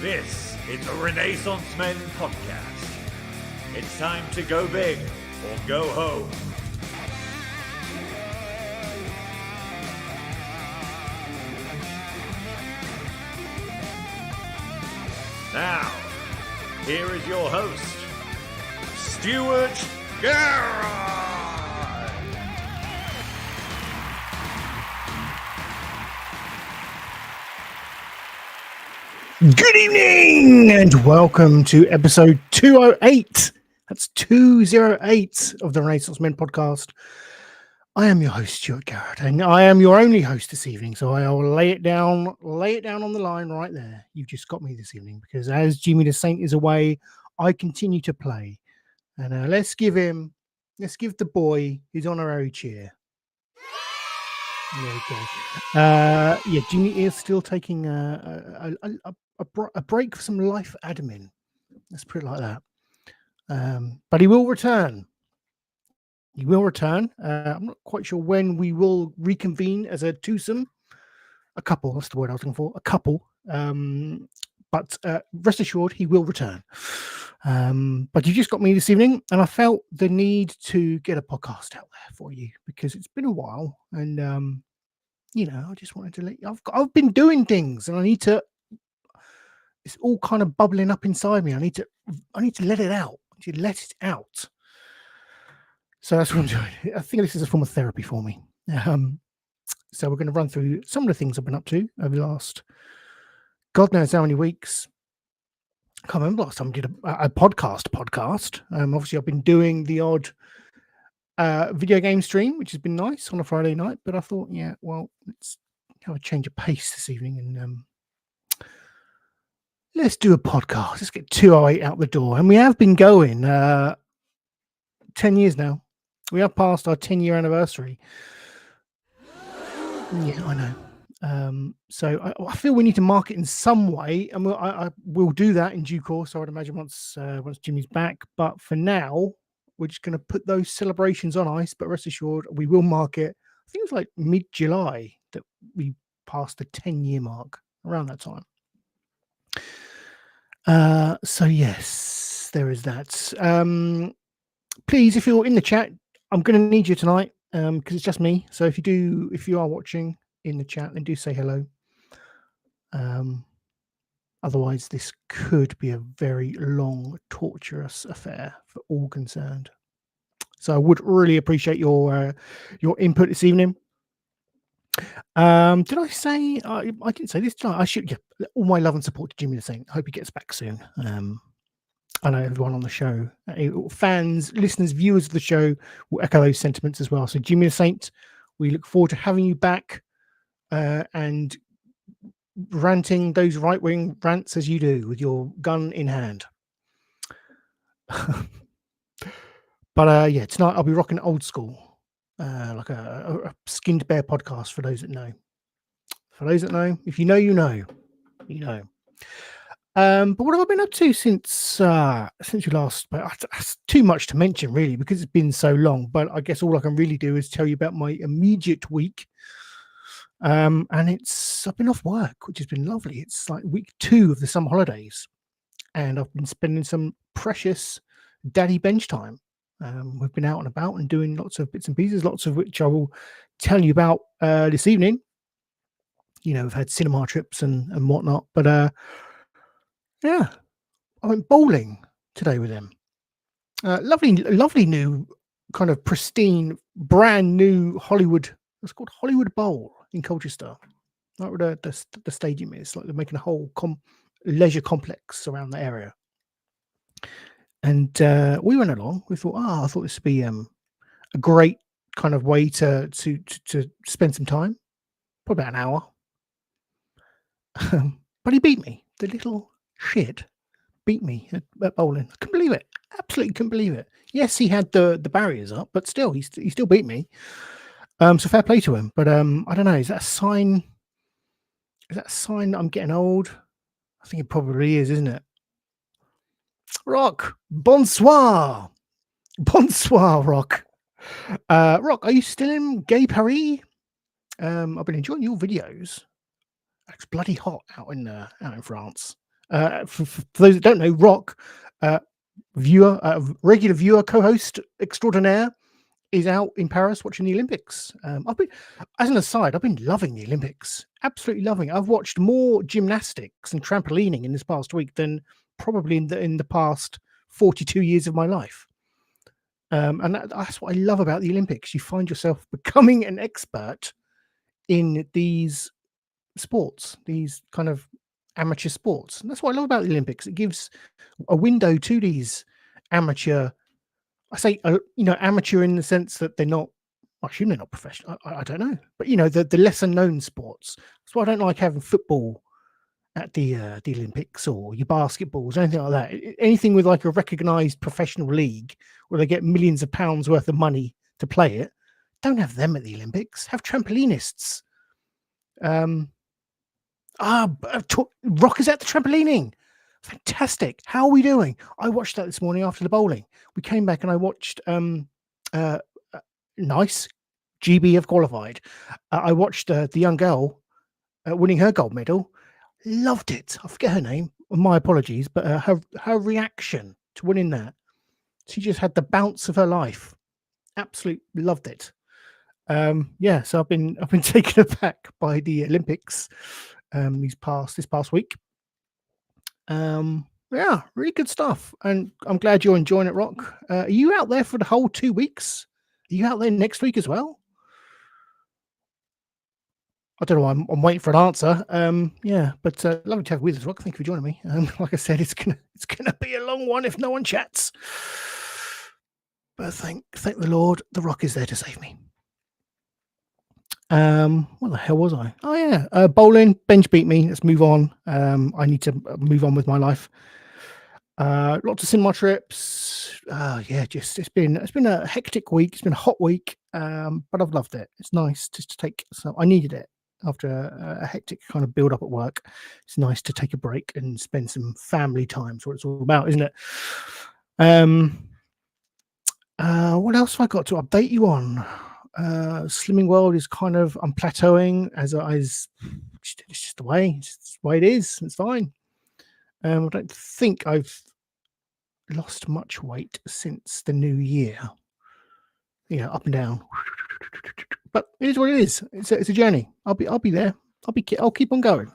This is the Renaissance Men podcast. It's time to go big or go home. Now, here is your host, Stuart Garrett. Good evening and welcome to episode 208. That's 208 of the Renaissance Men podcast. I am your host, Stuart Garrett, and I am your only host this evening. So I'll lay it down on the line right there. You've just got me this evening because as Jimmy the Saint is away, I continue to play. And let's give the boy his honorary cheer. There we go. Jimmy is still taking a break for some life admin. Let's put it like that. But he will return. I'm not quite sure when we will reconvene as a twosome. A couple, that's the word I was looking for. A couple. But rest assured, he will return. But you just got me this evening, and I felt the need to get a podcast out there for you because it's been a while, and I just wanted to let you. I've been doing things, and I need to. It's all kind of bubbling up inside me. I need to let it out. I need to let it out. So that's what I'm doing. I think this is a form of therapy for me. So we're going to run through some of the things I've been up to over the last God knows how many weeks. I can't remember last time I did a podcast. Obviously, I've been doing the odd video game stream, which has been nice on a Friday night. But I thought, let's have a change of pace this evening and let's do a podcast. Let's get 208 out the door. And we have been going 10 years now. We have passed our 10-year anniversary. Yeah, I know. So I feel we need to mark it in some way, and I will do that in due course. I would imagine once Jimmy's back. But for now, we're just going to put those celebrations on ice. But rest assured, we will mark it. I think it was like mid-July that we passed the 10-year mark, around that time. So yes, there is that. Please, if you're in the chat, I'm going to need you tonight because it's just me. So if you are watching in the chat, then do say hello. Otherwise, this could be a very long, torturous affair for all concerned. So I would really appreciate your input this evening. Did I say I didn't say this tonight? I should. Yeah, all my love and support to Jimmy the Saint. I hope he gets back soon. I know everyone on the show, fans, listeners, viewers of the show will echo those sentiments as well. So Jimmy the Saint, we look forward to having you back and ranting those right-wing rants as you do with your gun in hand. But tonight I'll be rocking old school, like a skinned bear podcast for those that know. For those that know, if you know, you know. You know. But what have I been up to since you last? That's too much to mention, really, because it's been so long. But I guess all I can really do is tell you about my immediate week. And I've been off work, which has been lovely. It's like week 2 of the summer holidays, and I've been spending some precious daddy bench time. We've been out and about and doing lots of bits and pieces, lots of which I will tell you about this evening. We've had cinema trips and whatnot, but I went bowling today with them. Lovely new kind of pristine, brand new Hollywood. It's called Hollywood Bowl in Colchester. Right where the stadium is. Like they're making a whole leisure complex around the area. And we went along. We thought, I thought this would be a great kind of way to spend some time. Probably about an hour. But he beat me. The little shit beat me at bowling. I couldn't believe it. Absolutely couldn't believe it. Yes, he had the barriers up, but still, he still beat me. So fair play to him. But I don't know. Is that a sign? Is that a sign that I'm getting old? I think it probably is, isn't it? Rock, bonsoir, Rock. Rock, are you still in Gay Paris? I've been enjoying your videos. It's bloody hot out in France. For those that don't know, Rock, regular viewer, co-host extraordinaire, is out in Paris watching the Olympics. As an aside, I've been loving the Olympics. Absolutely loving it. I've watched more gymnastics and trampolining in this past week than probably in the past 42 years of my life. And that's what I love about the Olympics. You find yourself becoming an expert in these sports, these kind of amateur sports. And that's what I love about the Olympics. It gives a window to these amateur. I say, amateur in the sense that they're not. I assume they're not professional. I don't know, but the lesser known sports. That's why I don't like having football at the Olympics, or your basketballs, or anything like that. Anything with like a recognised professional league where they get millions of pounds worth of money to play it. Don't have them at the Olympics. Have trampolinists. Rock is at the trampolining. Fantastic. How are we doing? I watched that this morning after the bowling. We came back and I watched nice. GB have qualified. I watched the young girl winning her gold medal. Loved it. I forget her name. My apologies, but her reaction to winning that, she just had the bounce of her life. Absolutely loved it. So I've been taken aback by the Olympics this past week. Yeah, really good stuff, and I'm glad you're enjoying it, Rock. Are you out there for the whole 2 weeks? Are you out there next week as well? I don't know. I'm waiting for an answer. But lovely to have you with us, Rock. Thank you for joining me. Like I said, it's gonna be a long one if no one chats. But thank the Lord, the Rock is there to save me. What the hell was I? Oh yeah, bowling. Benj beat me. Let's move on. I need to move on with my life. Lots of cinema trips. It's been a hectic week. It's been a hot week. But I've loved it. It's nice just to take some. I needed it after a hectic kind of build up at work. It's nice to take a break and spend some family time. That's what it's all about, isn't it? What else have I got to update you on? Slimming World is kind of, I'm plateauing it's just the way it is. It's fine. I don't think I've lost much weight since the new year. Up and down, but it is what it is. It's a journey. I'll be there. I'll keep on going.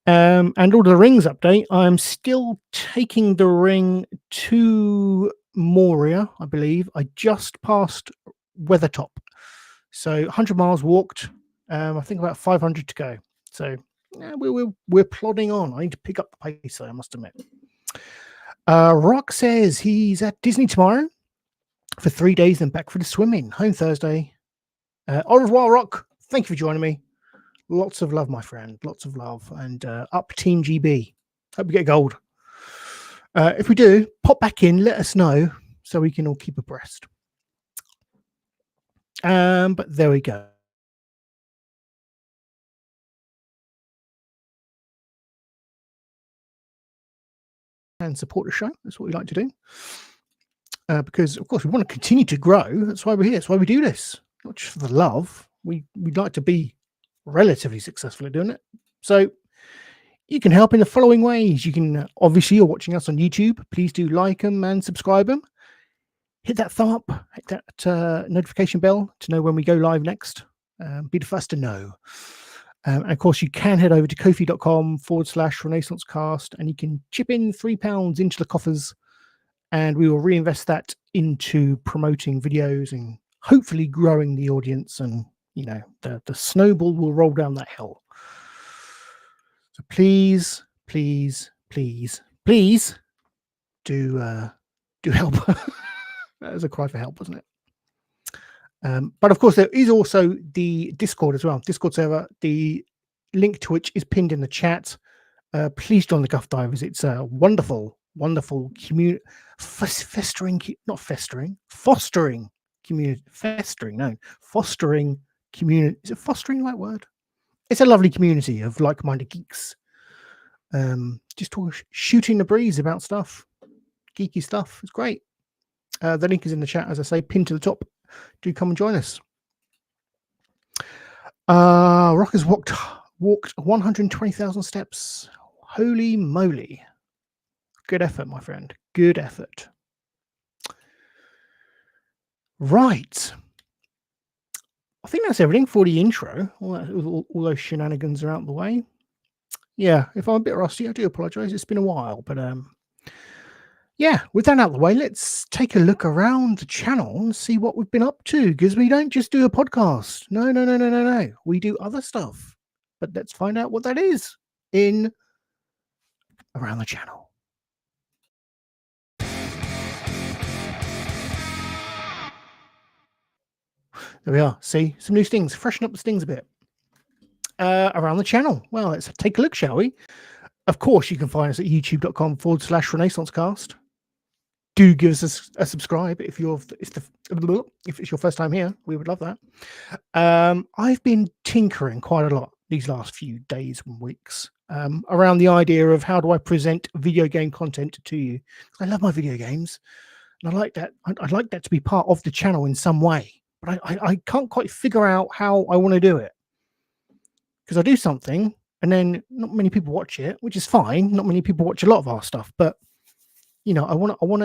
And Lord of the Rings update. I'm still taking the ring to Moria, I believe. I just passed Weathertop, so 100 miles walked. I think about 500 to go. So we're plodding on. I need to pick up the pace, I must admit. Rock says he's at Disney tomorrow for 3 days, then back for the swimming. Home Thursday. Au revoir, Rock. Thank you for joining me. Lots of love, my friend. Lots of love. And up Team GB. Hope we get gold. If we do, pop back in, let us know so we can all keep abreast. But there we go. And support the show. That's what we like to do. Because, of course, we want to continue to grow. That's why we're here. That's why we do this. Not just for the love. We'd like to be relatively successful at doing it. So you can help in the following ways. You can, obviously, you're watching us on YouTube. Please do like them and subscribe them. Hit that thumb up, hit that notification bell to know when we go live next. Be the first to know. And of course, you can head over to kofi.com/RenaissanceCast and you can chip in £3 into the coffers and we will reinvest that into promoting videos and hopefully growing the audience, and the snowball will roll down that hill. So please do help. That was a cry for help, wasn't it? But of course, there is also the Discord as well. Discord server. The link to which is pinned in the chat. Please join the Guff Divers. It's a wonderful community. Fostering community. Fostering community. Is it fostering the right word? It's a lovely community of like-minded geeks. Just shooting the breeze about stuff, geeky stuff. It's great. The link is in the chat, as I say, pinned to the top. Do come and join us. Rock has walked 120,000 steps. Holy moly. Good effort, my friend. Good effort. Right. I think that's everything for the intro. All those shenanigans are out of the way. Yeah, if I'm a bit rusty, I do apologise. It's been a while, but yeah, with that out of the way, let's take a look around the channel and see what we've been up to. Because we don't just do a podcast. No. We do other stuff. But let's find out what that is in around the channel. There we are. See, some new stings. Freshen up the stings a bit. Around the channel. Well, let's take a look, shall we? Of course, you can find us at youtube.com/RenaissanceCast. Do give us a subscribe if it's your first time here. We would love that. I've been tinkering quite a lot these last few days and weeks around the idea of how do I present video game content to you. I love my video games, and I like that. I'd like that to be part of the channel in some way, but I can't quite figure out how I want to do it, because I do something and then not many people watch it, which is fine. Not many people watch a lot of our stuff, but you know, I want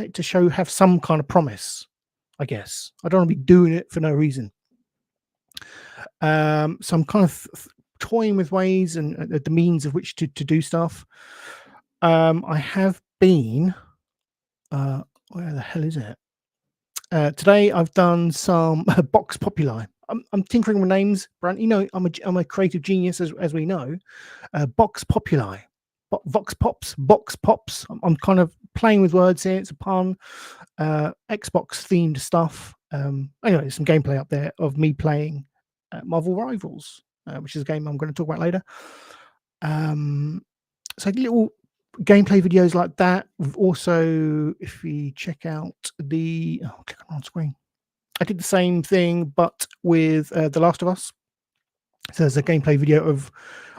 it to have some kind of promise, I guess. I don't want to be doing it for no reason. So I'm kind of toying with ways and the means of which to do stuff. I have been, where the hell is it? Today I've done some Box Populi. I'm tinkering with names, Brant. You know, I'm a creative genius, as we know. Box Populi. Vox Pops, Box Pops. I'm kind of playing with words here. It's a pun. Xbox themed stuff. Anyway, some gameplay up there of me playing Marvel Rivals, which is a game I'm going to talk about later. So little gameplay videos like that. We've also, if we check out the click on screen, I did the same thing but with The Last of Us. So there's a gameplay video of,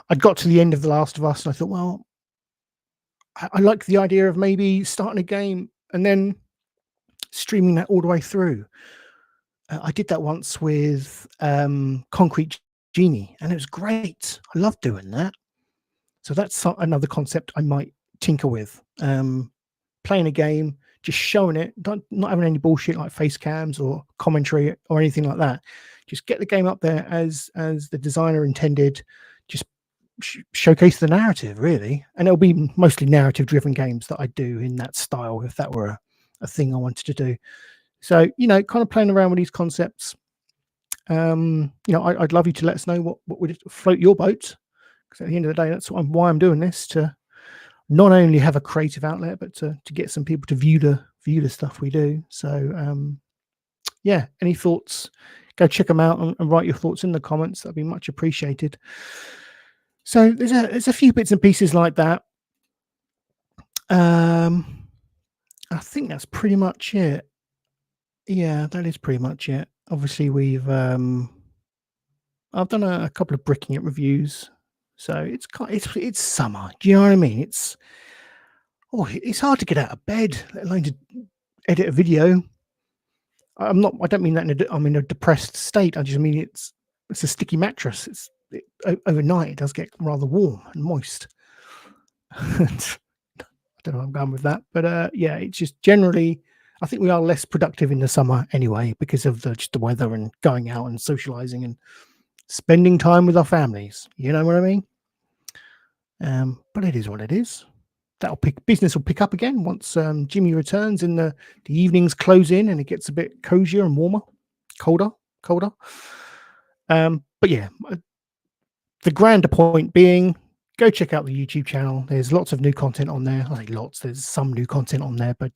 I'd got to the end of The Last of Us and I thought, well, I like the idea of maybe starting a game and then streaming that all the way through. I did that once with Concrete Genie, and it was great. I love doing that. So that's another concept I might tinker with. Playing a game, just showing it, not having any bullshit like face cams or commentary or anything like that. Just get the game up there as the designer intended. Just showcase the narrative, really, and it'll be mostly narrative driven games that I do in that style if that were a thing I wanted to do. So, you know, kind of playing around with these concepts. You know, I'd love you to let us know what would float your boat, because at the end of the day, that's why I'm doing this, to not only have a creative outlet, but to get some people to view the stuff we do. So yeah, any thoughts, go check them out and write your thoughts in the comments. That'd be much appreciated. So there's a few bits and pieces like that. I think that's pretty much it. Yeah, that is pretty much it. Obviously, I've done a couple of Bricking It reviews, so it's summer. Do you know what I mean? It's hard to get out of bed, let alone to edit a video. I don't mean that I'm in a depressed state. I just mean it's a sticky mattress. Overnight it does get rather warm and moist. I don't know where I'm going with that, but yeah, it's just generally, I think we are less productive in the summer anyway because of just the weather and going out and socializing and spending time with our families. You know what I mean? But it is what it is. Business will pick up again once Jimmy returns and the evenings close in and it gets a bit cozier and warmer, colder. But yeah, the grander point being, go check out the YouTube channel. There's lots of new content on there. I say lots. There's some new content on there, but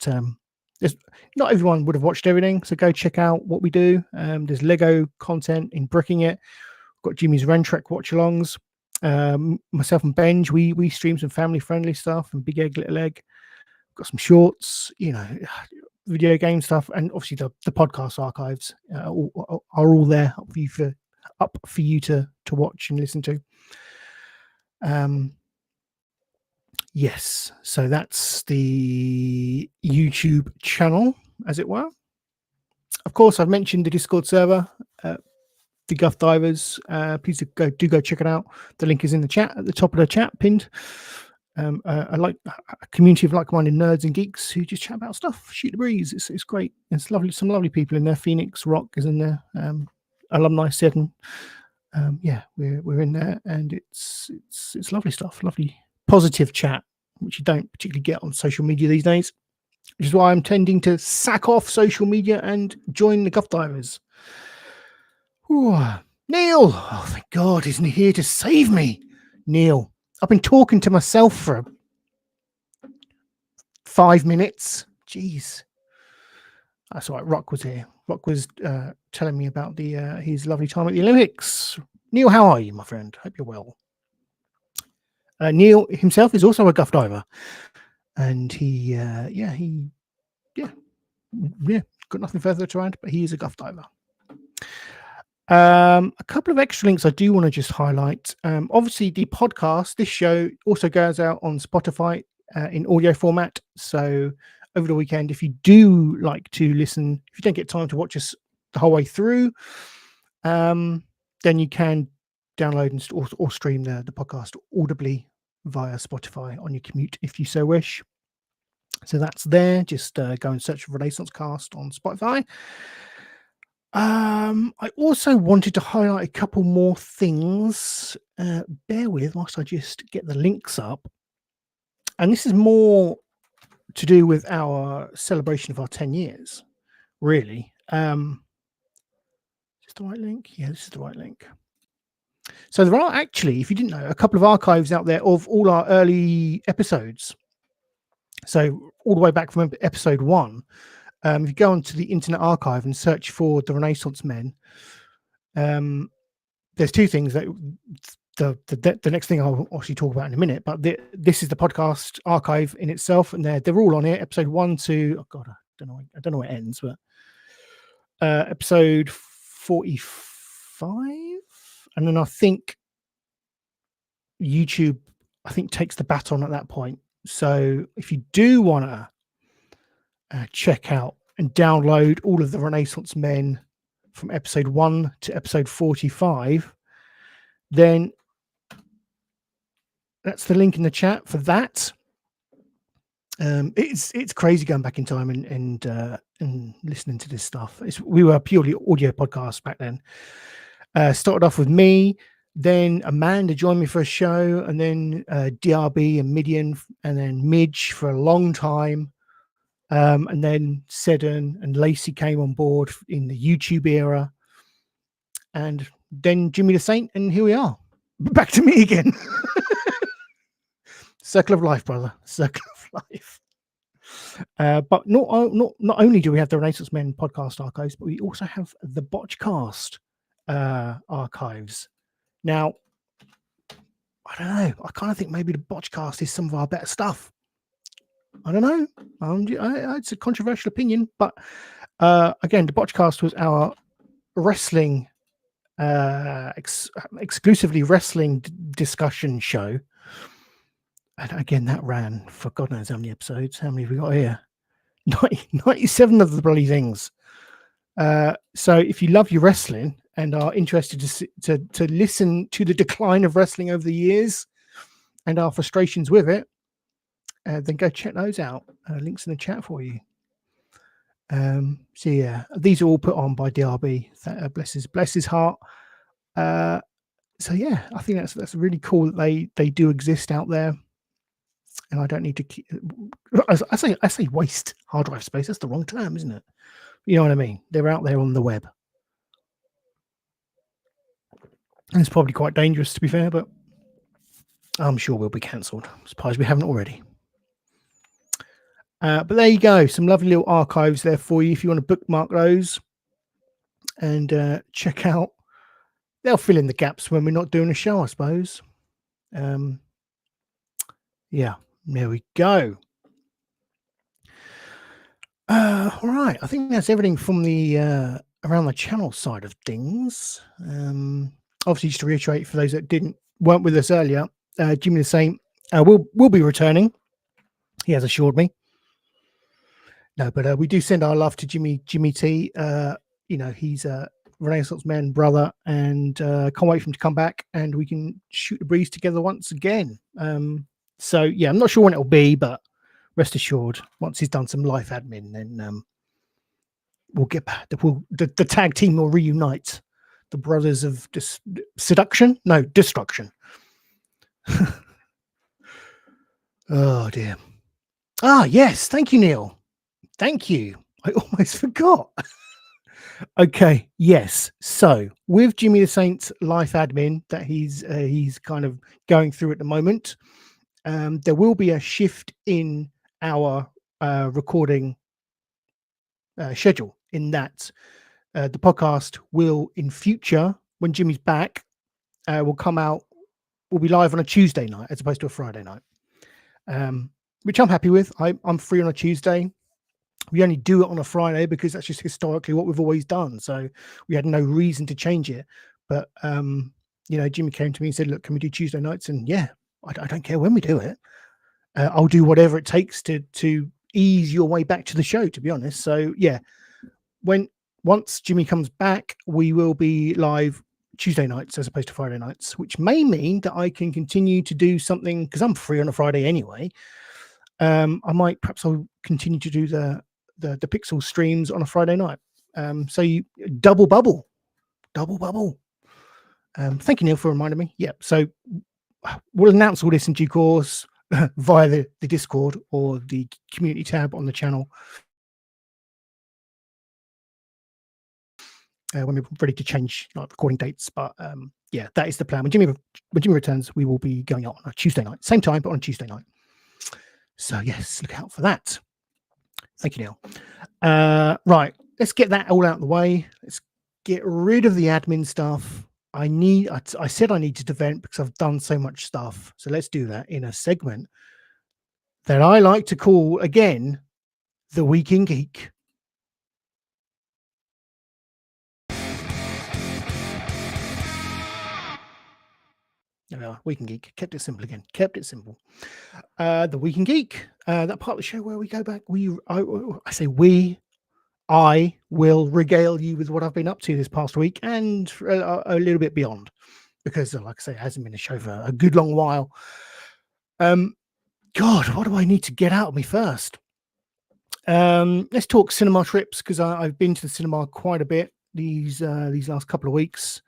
there's not everyone would have watched everything. So go check out what we do. There's Lego content in Bricking It. We've got Jimmy's Rentrek watch-alongs. Myself and Benj, we stream some family-friendly stuff and Big Egg, Little Egg. We've got some shorts, you know, video game stuff, and obviously the podcast archives are all there up for you to watch and listen to. Yes, so that's the YouTube channel, as it were. Of course, I've mentioned the Discord server. the Guff Divers. Please do go check it out. The link is in the chat at the top of the chat pinned. I like a community of like-minded nerds and geeks who just chat about stuff, shoot the breeze. It's great. It's lovely. Some lovely people in there. Phoenix Rock is in there. Alumni Seven. Yeah, we're in there, and it's lovely stuff. Lovely positive chat, which you don't particularly get on social media these days. Which is why I'm tending to sack off social media and join the Guff Divers. Ooh, Neil, oh thank God, isn't he here to save me? Neil, I've been talking to myself for 5 minutes. Jeez. That's all right. Rock was here. Rock was telling me about his lovely time at the Olympics. Neil, how are you, my friend? Hope you're well. Neil himself is also a Guff Diver, and he got nothing further to add, but he is a Guff Diver. A couple of extra links I do want to just highlight. Obviously, the podcast, this show also goes out on Spotify in audio format. So over the weekend, if you do like to listen, if you don't get time to watch us the whole way through, then you can download and or stream the podcast audibly via Spotify on your commute if you so wish. So that's there. Just go and search for Renaissance Cast on Spotify. I also wanted to highlight a couple more things. Bear with whilst I just get the links up. And this is more to do with our celebration of our 10 years, really. Is this the right link? Yeah, this is the right link. So there are actually, if you didn't know, a couple of archives out there of all our early episodes. So all the way back from episode 1. If you go onto the Internet Archive and search for the Renaissance Men, there's two things that the next thing I'll actually talk about in a minute. But this is the podcast archive in itself, and they're all on here. Episode 1 to I don't know where it ends, but episode 45, and then I think YouTube takes the baton at that point. So if you do want to check out and download all of the Renaissance Men from episode 1 to episode 45, then that's the link in the chat for that. It's crazy going back in time and listening to this stuff. We were a purely audio podcast back then. Started off with me, then Amanda joined me for a show, and then DRB and Midian, and then Midge for a long time. And then Seddon and Lacey came on board in the YouTube era, and then Jimmy the Saint, and here we are, back to me again. Circle of life, brother. Circle of life. But not only do we have the Renaissance Men podcast archives, but we also have the Botchcast archives. Now, I don't know. I kind of think maybe the Botchcast is some of our better stuff. I don't know. It's a controversial opinion, but again, the Botchcast was our wrestling, exclusively wrestling discussion show. And again, that ran for God knows how many episodes. How many have we got here? 97 of the bloody things. So if you love your wrestling and are interested to listen to the decline of wrestling over the years and our frustrations with it, then go check those out. Links in the chat for you. So yeah, these are all put on by DRB. Bless his heart. So yeah, I think that's really cool that they do exist out there. And I don't need to keep. I say waste hard drive space. That's the wrong term, isn't it? You know what I mean? They're out there on the web. And it's probably quite dangerous, to be fair, but I'm sure we'll be cancelled. I'm surprised we haven't already. But there you go. Some lovely little archives there for you if you want to bookmark those and check out. They'll fill in the gaps when we're not doing a show, I suppose. Yeah, there we go. All right. I think that's everything from the around the channel side of things. Obviously, just to reiterate for those that weren't with us earlier, Jimmy the Saint will be returning. He has assured me. No, but we do send our love to Jimmy T. He's Renaissance Man brother, and can't wait for him to come back and we can shoot the breeze together once again. So yeah, I'm not sure when it'll be, but rest assured, once he's done some life admin, then we'll get back. The tag team will reunite. The brothers of destruction. Oh dear. Yes, thank you, Neil. Thank you. I almost forgot. Okay, yes. So with Jimmy the Saint's life admin that he's kind of going through at the moment, there will be a shift in our recording schedule. In that the podcast will, in future, when Jimmy's back, will come out. Will be live on a Tuesday night as opposed to a Friday night, which I'm happy with. I'm free on a Tuesday. We only do it on a Friday because that's just historically what we've always done. So we had no reason to change it. But Jimmy came to me and said, "Look, can we do Tuesday nights?" And yeah, I don't care when we do it. I'll do whatever it takes to ease your way back to the show, to be honest. So yeah, once Jimmy comes back, we will be live Tuesday nights as opposed to Friday nights, which may mean that I can continue to do something because I'm free on a Friday anyway. I'll continue to do the Pixel streams on a Friday night. So you double bubble. Thank you, Neil, for reminding me. Yeah, so we'll announce all this in due course via the Discord or the community tab on the channel when we're ready to change recording dates. But yeah, that is the plan. When Jimmy returns, we will be going out on a Tuesday night, same time, but on a Tuesday night. So yes, look out for that. Thank you, Neil. Right, let's get that all out of the way. Let's get rid of the admin stuff. I said I needed to vent because I've done so much stuff. So let's do that in a segment that I like to call, again, The Week in Geek. There we are, Week in Geek. Kept it simple again. Kept it simple. The Week in Geek. That part of the show where we go back. I will regale you with what I've been up to this past week and a little bit beyond, because, like I say, it hasn't been a show for a good long while. God, what do I need to get out of me first? Let's talk cinema trips, because I've been to the cinema quite a bit these last couple of weeks.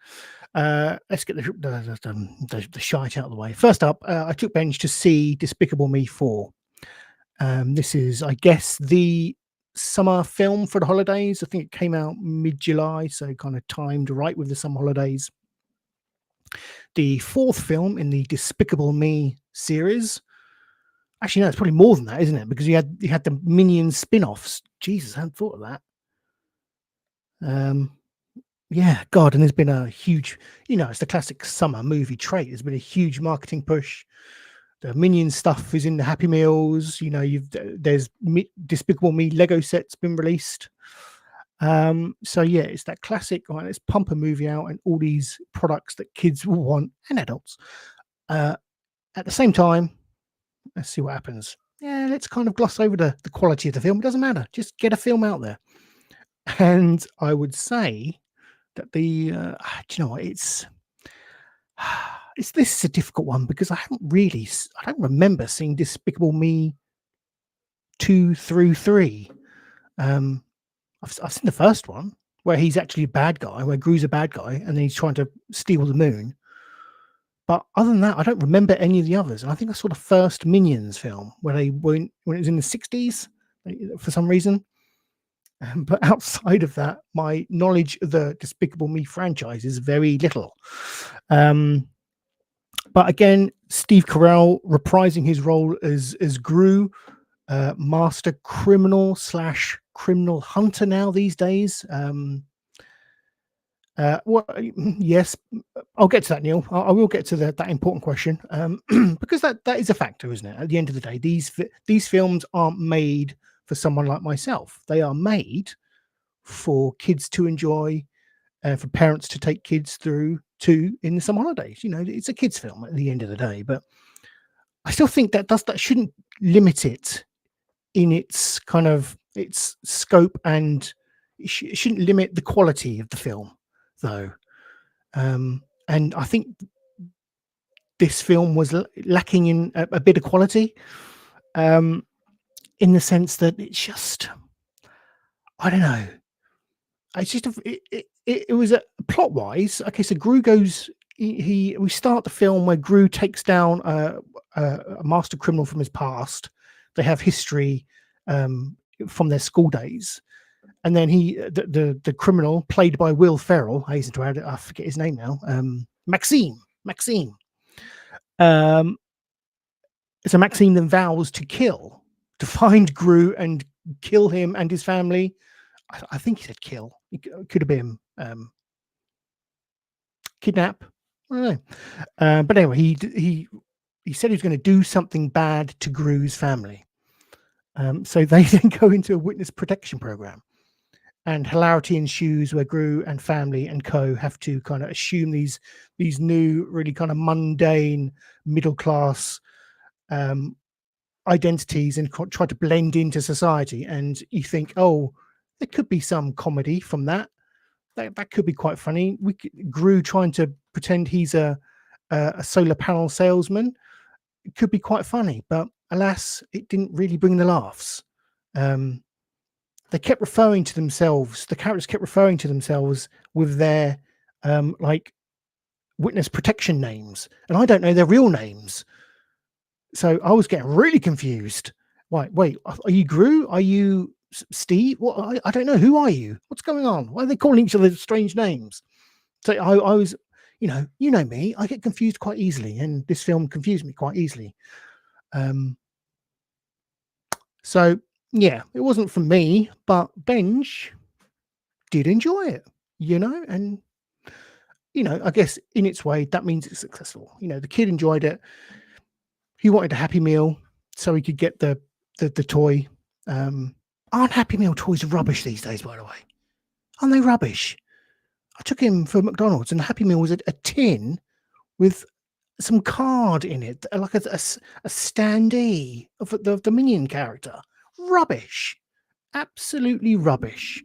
Let's get the shite out of the way. First up, I took Benj to see Despicable Me 4. This is, I guess, the summer film for the holidays. I think it came out mid-July, so kind of timed right with the summer holidays. The fourth film in the Despicable Me series. Actually, no, it's probably more than that, isn't it? Because you had the Minions spin-offs. Jesus, I hadn't thought of that. Yeah, God, and there's been a huge, it's the classic summer movie trait. There's been a huge marketing push. The Minions stuff is in the Happy Meals. There's Despicable Me Lego sets been released. So yeah, it's that classic. Right, let's pump a movie out and all these products that kids will want and adults. At the same time, let's see what happens. Yeah, let's kind of gloss over the quality of the film. It doesn't matter. Just get a film out there. And I would say that do you know what? This is a difficult one because I don't remember seeing Despicable Me 2 through 3. I've seen the first one where he's actually a bad guy, where Gru's a bad guy, and then he's trying to steal the moon. But other than that, I don't remember any of the others. And I think I saw the first Minions film when it was in the 60s for some reason. But outside of that, my knowledge of the Despicable Me franchise is very little. But again, Steve Carell reprising his role as Gru, master criminal / criminal hunter now these days. Yes, I'll get to that, Neil. I will get to that important question, because that is a factor, isn't it? At the end of the day, these films aren't made for someone like myself. They are made for kids to enjoy, for parents to take kids through to in the summer holidays. It's a kids' film at the end of the day, but I still think that shouldn't limit it in its kind of its scope, and it shouldn't limit the quality of the film. though. And I think this film was lacking in a bit of quality, in the sense that it's just, I don't know. It's just it was a plot wise. Okay, so Gru goes. We start the film where Gru takes down a master criminal from his past. They have history from their school days, and then the criminal played by Will Ferrell. I hasten to add, I forget his name now. Maxime. So Maxime then vows to find Gru and kill him and his family. I think he said kill. It could have been kidnap. I don't know. But anyway, he said he was going to do something bad to Gru's family. So they then go into a witness protection program, and hilarity ensues where Gru and family and co have to kind of assume these new, really kind of mundane, middle class identities and try to blend into society. And you think, oh, there could be some comedy from that. That could be quite funny. Gru trying to pretend he's a solar panel salesman. It could be quite funny, but alas, it didn't really bring the laughs. They kept referring to themselves. The characters kept referring to themselves with their like witness protection names, and I don't know their real names. So I was getting really confused. Wait, are you Gru? Are you Steve? What? I don't know. Who are you? What's going on? Why are they calling each other strange names? So I was, you know me. I get confused quite easily, and this film confused me quite easily. So yeah, it wasn't for me, but Benj did enjoy it, and I guess in its way that means it's successful. The kid enjoyed it. He wanted a Happy Meal so he could get the toy. Aren't Happy Meal toys rubbish these days, by the way? Aren't they rubbish? I took him for McDonald's, and Happy Meal was a tin with some card in it, like a standee of the Minion character. Rubbish. Absolutely rubbish.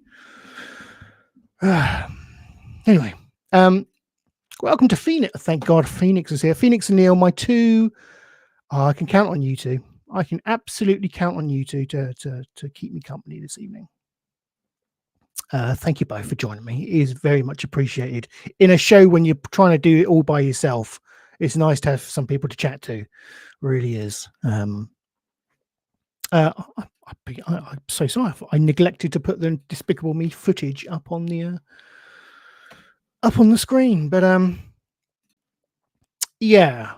Anyway, welcome to Phoenix. Thank God Phoenix is here. Phoenix and Neil, my two. I can count on you two. I can absolutely count on you two to keep me company this evening. Thank you both for joining me. It is very much appreciated. In a show when you're trying to do it all by yourself, it's nice to have some people to chat to. It really is. I'm so sorry. I neglected to put the Despicable Me footage up on the screen, but yeah,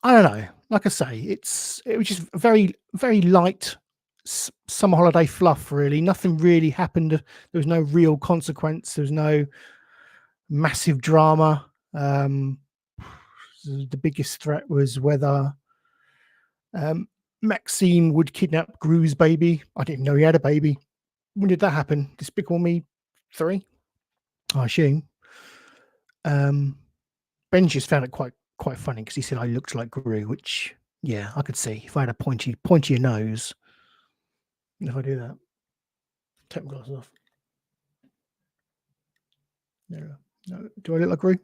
I don't know. Like I say, it was just very, very light summer holiday fluff. Really, nothing really happened. There was no real consequence. There was no massive drama. The biggest threat was whether Maxime would kidnap Gru's baby. I didn't know he had a baby. When did that happen? Despicable Me 3, I assume. Ben just found it quite funny because he said I looked like Gru, which yeah, I could see if I had a pointier nose. If I do that, take my glasses off. No, do I look like Gru?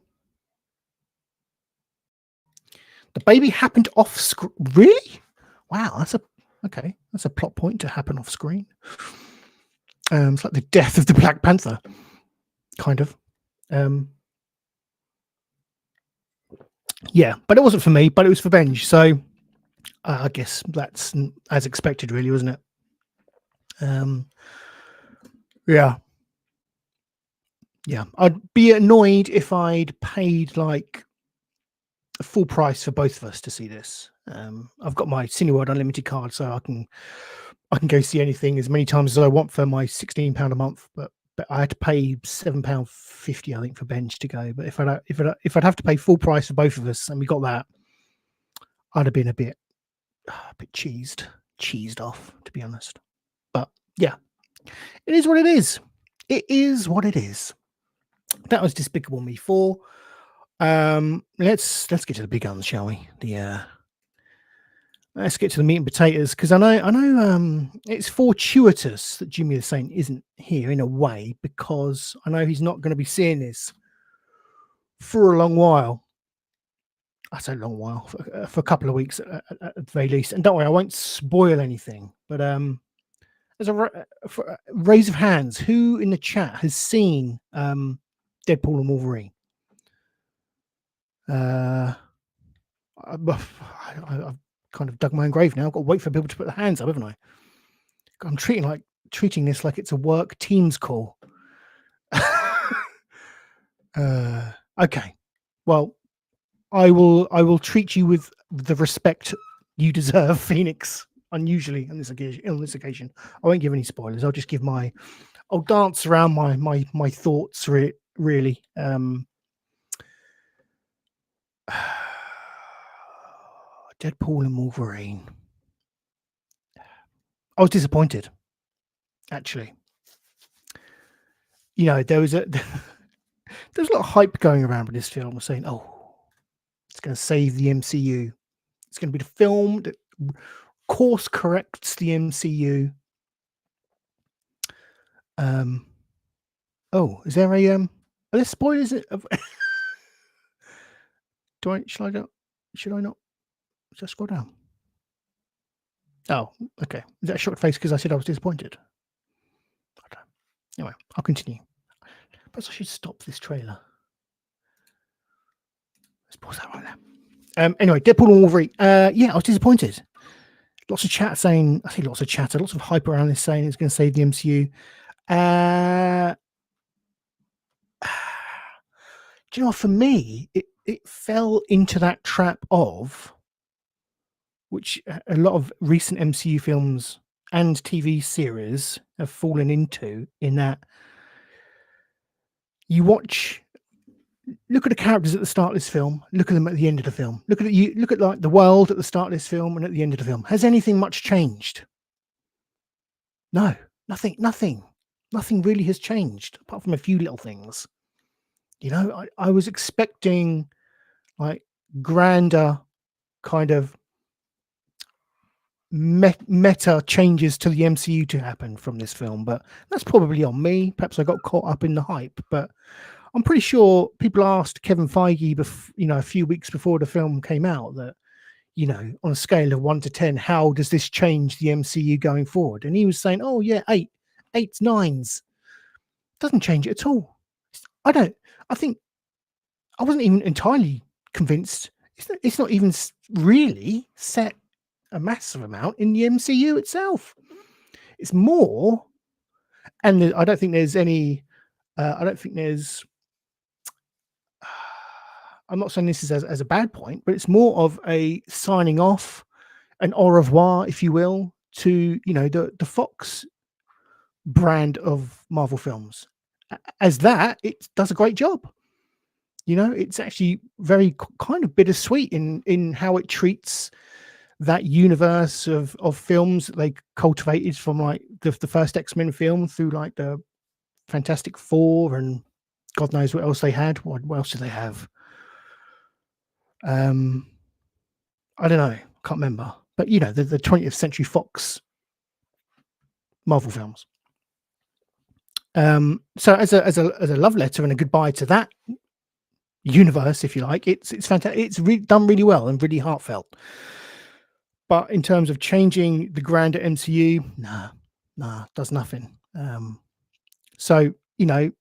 The baby happened off screen. Really? Wow, that's a plot point to happen off screen. It's like the death of the Black Panther, kind of. Yeah, but it wasn't for me, but it was for Benj. So I guess that's as expected, really, wasn't it? Yeah. I'd be annoyed if I'd paid like a full price for both of us to see this. I've got my Cineworld Unlimited card, so I can go see anything as many times as I want for my £16 a month. But I had to pay £7.50, I think, for Benj to go. But if I'd have to pay full price for both of us, and we got that, I'd have been a bit cheesed off, to be honest. But yeah, it is what it is. It is what it is. That was Despicable Me 4. Let's get to the big guns, shall we? Let's get to the meat and potatoes, because I know it's fortuitous that Jimmy the Saint isn't here in a way, because I know he's not going to be seeing this for a long while. I say a long while, for a couple of weeks at the very least. And don't worry, I won't spoil anything. But as for a raise of hands, who in the chat has seen Deadpool and Wolverine? I've kind of dug my own grave now. I've got to wait for people to put their hands up, haven't I? I'm treating this like it's a work Teams call. Okay. Well, I will treat you with the respect you deserve, Phoenix. Unusually on this occasion, I won't give any spoilers. I'll just give I'll dance around my thoughts really. Deadpool and Wolverine. I was disappointed, actually. You know, there was a lot of hype going around with this film, saying, "Oh, it's going to save the MCU. It's going to be the film that course corrects the MCU." Oh, is there are there spoilers? Should I not? Just scroll down. Oh, okay. Is that a shocked face because I said I was disappointed? Okay. Anyway, I'll continue. Perhaps I should stop this trailer. Let's pause that right there. Anyway, Deadpool and Wolverine. Yeah, I was disappointed. Lots of chat saying, lots of hype around this saying it's going to save the MCU. Do you know, for me, it fell into that trap of which a lot of recent MCU films and TV series have fallen into, in that you look at the characters at the start of this film, look at them at the end of the film. Look at like the world at the start of this film and at the end of the film. Has anything much changed? No, nothing really has changed apart from a few little things. You know, I was expecting like grander kind of meta changes to the MCU to happen from this film, but that's probably on me. Perhaps I got caught up in the hype, but I'm pretty sure people asked Kevin Feige, a few weeks before the film came out, that, you know, on a scale of 1 to 10, how does this change the MCU going forward? And he was saying, oh yeah, 8, 9s. Doesn't change it at all. I think I wasn't even entirely convinced. It's not even really set a massive amount in the MCU itself. It's more, and I don't think there's any. I'm not saying this is as a bad point, but it's more of a signing off, an au revoir, if you will, to, you know, the Fox brand of Marvel films. As that, it does a great job. You know, it's actually very kind of bittersweet in how it treats that universe of films that they cultivated from like the first X-Men film through like the Fantastic Four and God knows what else they had. What else did they have? I don't know. Can't remember. But you know, the 20th Century Fox Marvel films. So as a love letter and a goodbye to that universe, if you like, it's fantastic. It's done really well and really heartfelt. But in terms of changing the grander MCU, nah, does nothing. So, you know,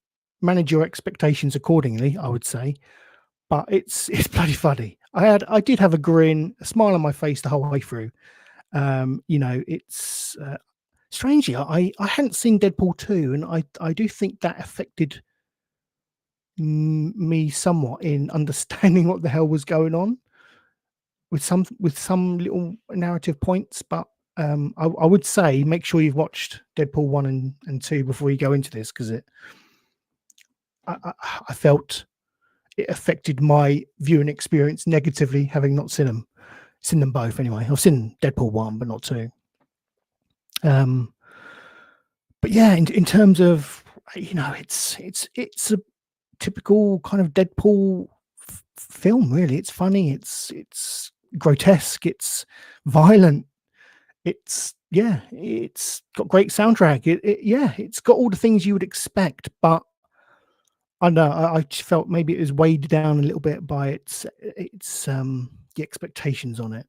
manage your expectations accordingly, I would say. But it's bloody funny. I did have a grin, a smile on my face the whole way through. You know, it's strangely, I hadn't seen Deadpool 2, and I do think that affected me somewhat in understanding what the hell was going on with some little narrative points. But I would say make sure you've watched Deadpool 1 and 2 before you go into this, because I felt it affected my viewing experience negatively, having not seen them both anyway. I've seen Deadpool 1 but not 2. But yeah, in terms of, you know, it's a typical kind of Deadpool film, really. It's funny, it's grotesque, it's violent, it's got great soundtrack, it's got all the things you would expect. But I know. I just felt maybe it was weighed down a little bit by its the expectations on it,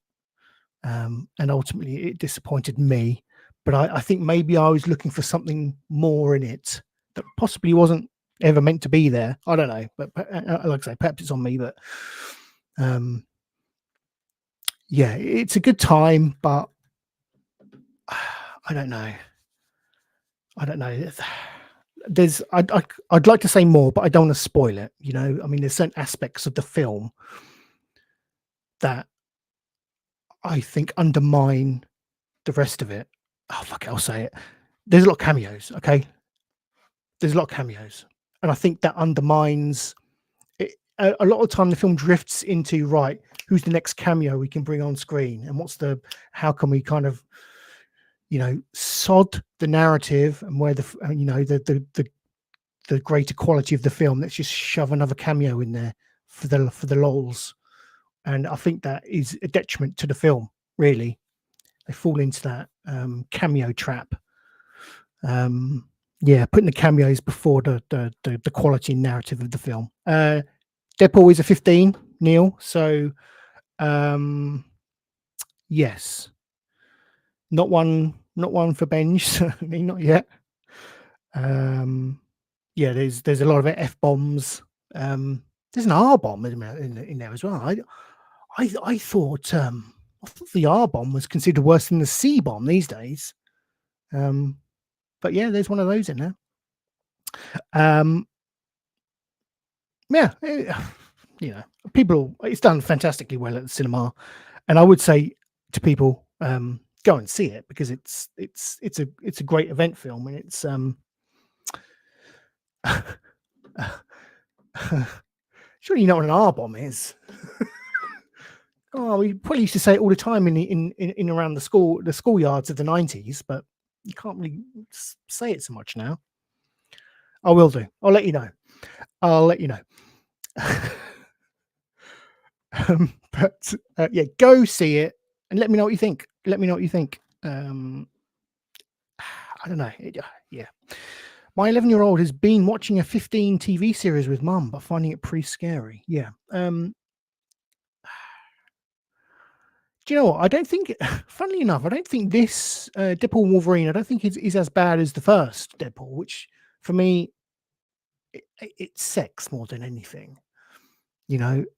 and ultimately it disappointed me. But I think maybe I was looking for something more in it that possibly wasn't ever meant to be there. I don't know, but like I say, perhaps it's on me. But yeah, it's a good time, but I don't know. I don't know. I'd like to say more, but I don't want to spoil it. You know, I mean, there's certain aspects of the film that I think undermine the rest of it. Oh fuck it, I'll say it. There's a lot of cameos. Okay, there's a lot of cameos, and I think that undermines it. A lot of the time, the film drifts into right. Who's the next cameo we can bring on screen, and how can we kind of, sod the narrative and where the greater quality of the film. Let's just shove another cameo in there for the lols, and I think that is a detriment to the film. Really, they fall into that cameo trap. Putting the cameos before the quality and narrative of the film. Deadpool is a 15, Neil. So, yes, not one for Benj. Certainly not yet. There's a lot of F bombs. There's an R bomb in there as well. I thought the R bomb was considered worse than the C bomb these days. But yeah, there's one of those in there. People, it's done fantastically well at the cinema, and I would say to people, go and see it because it's a great event film, and it's sure you know what an R bomb is. Oh, we probably used to say it all the time in around the schoolyards of the 90s, but you can't really say it so much now. I will do. I'll let you know. But go see it and let me know what you think. I don't know. My 11-year-old has been watching a 15 TV series with mum, but finding it pretty scary. Yeah. Do you know what? I don't think, funnily enough, I don't think this Deadpool Wolverine, I don't think is as bad as the first Deadpool, which for me, it's sex more than anything.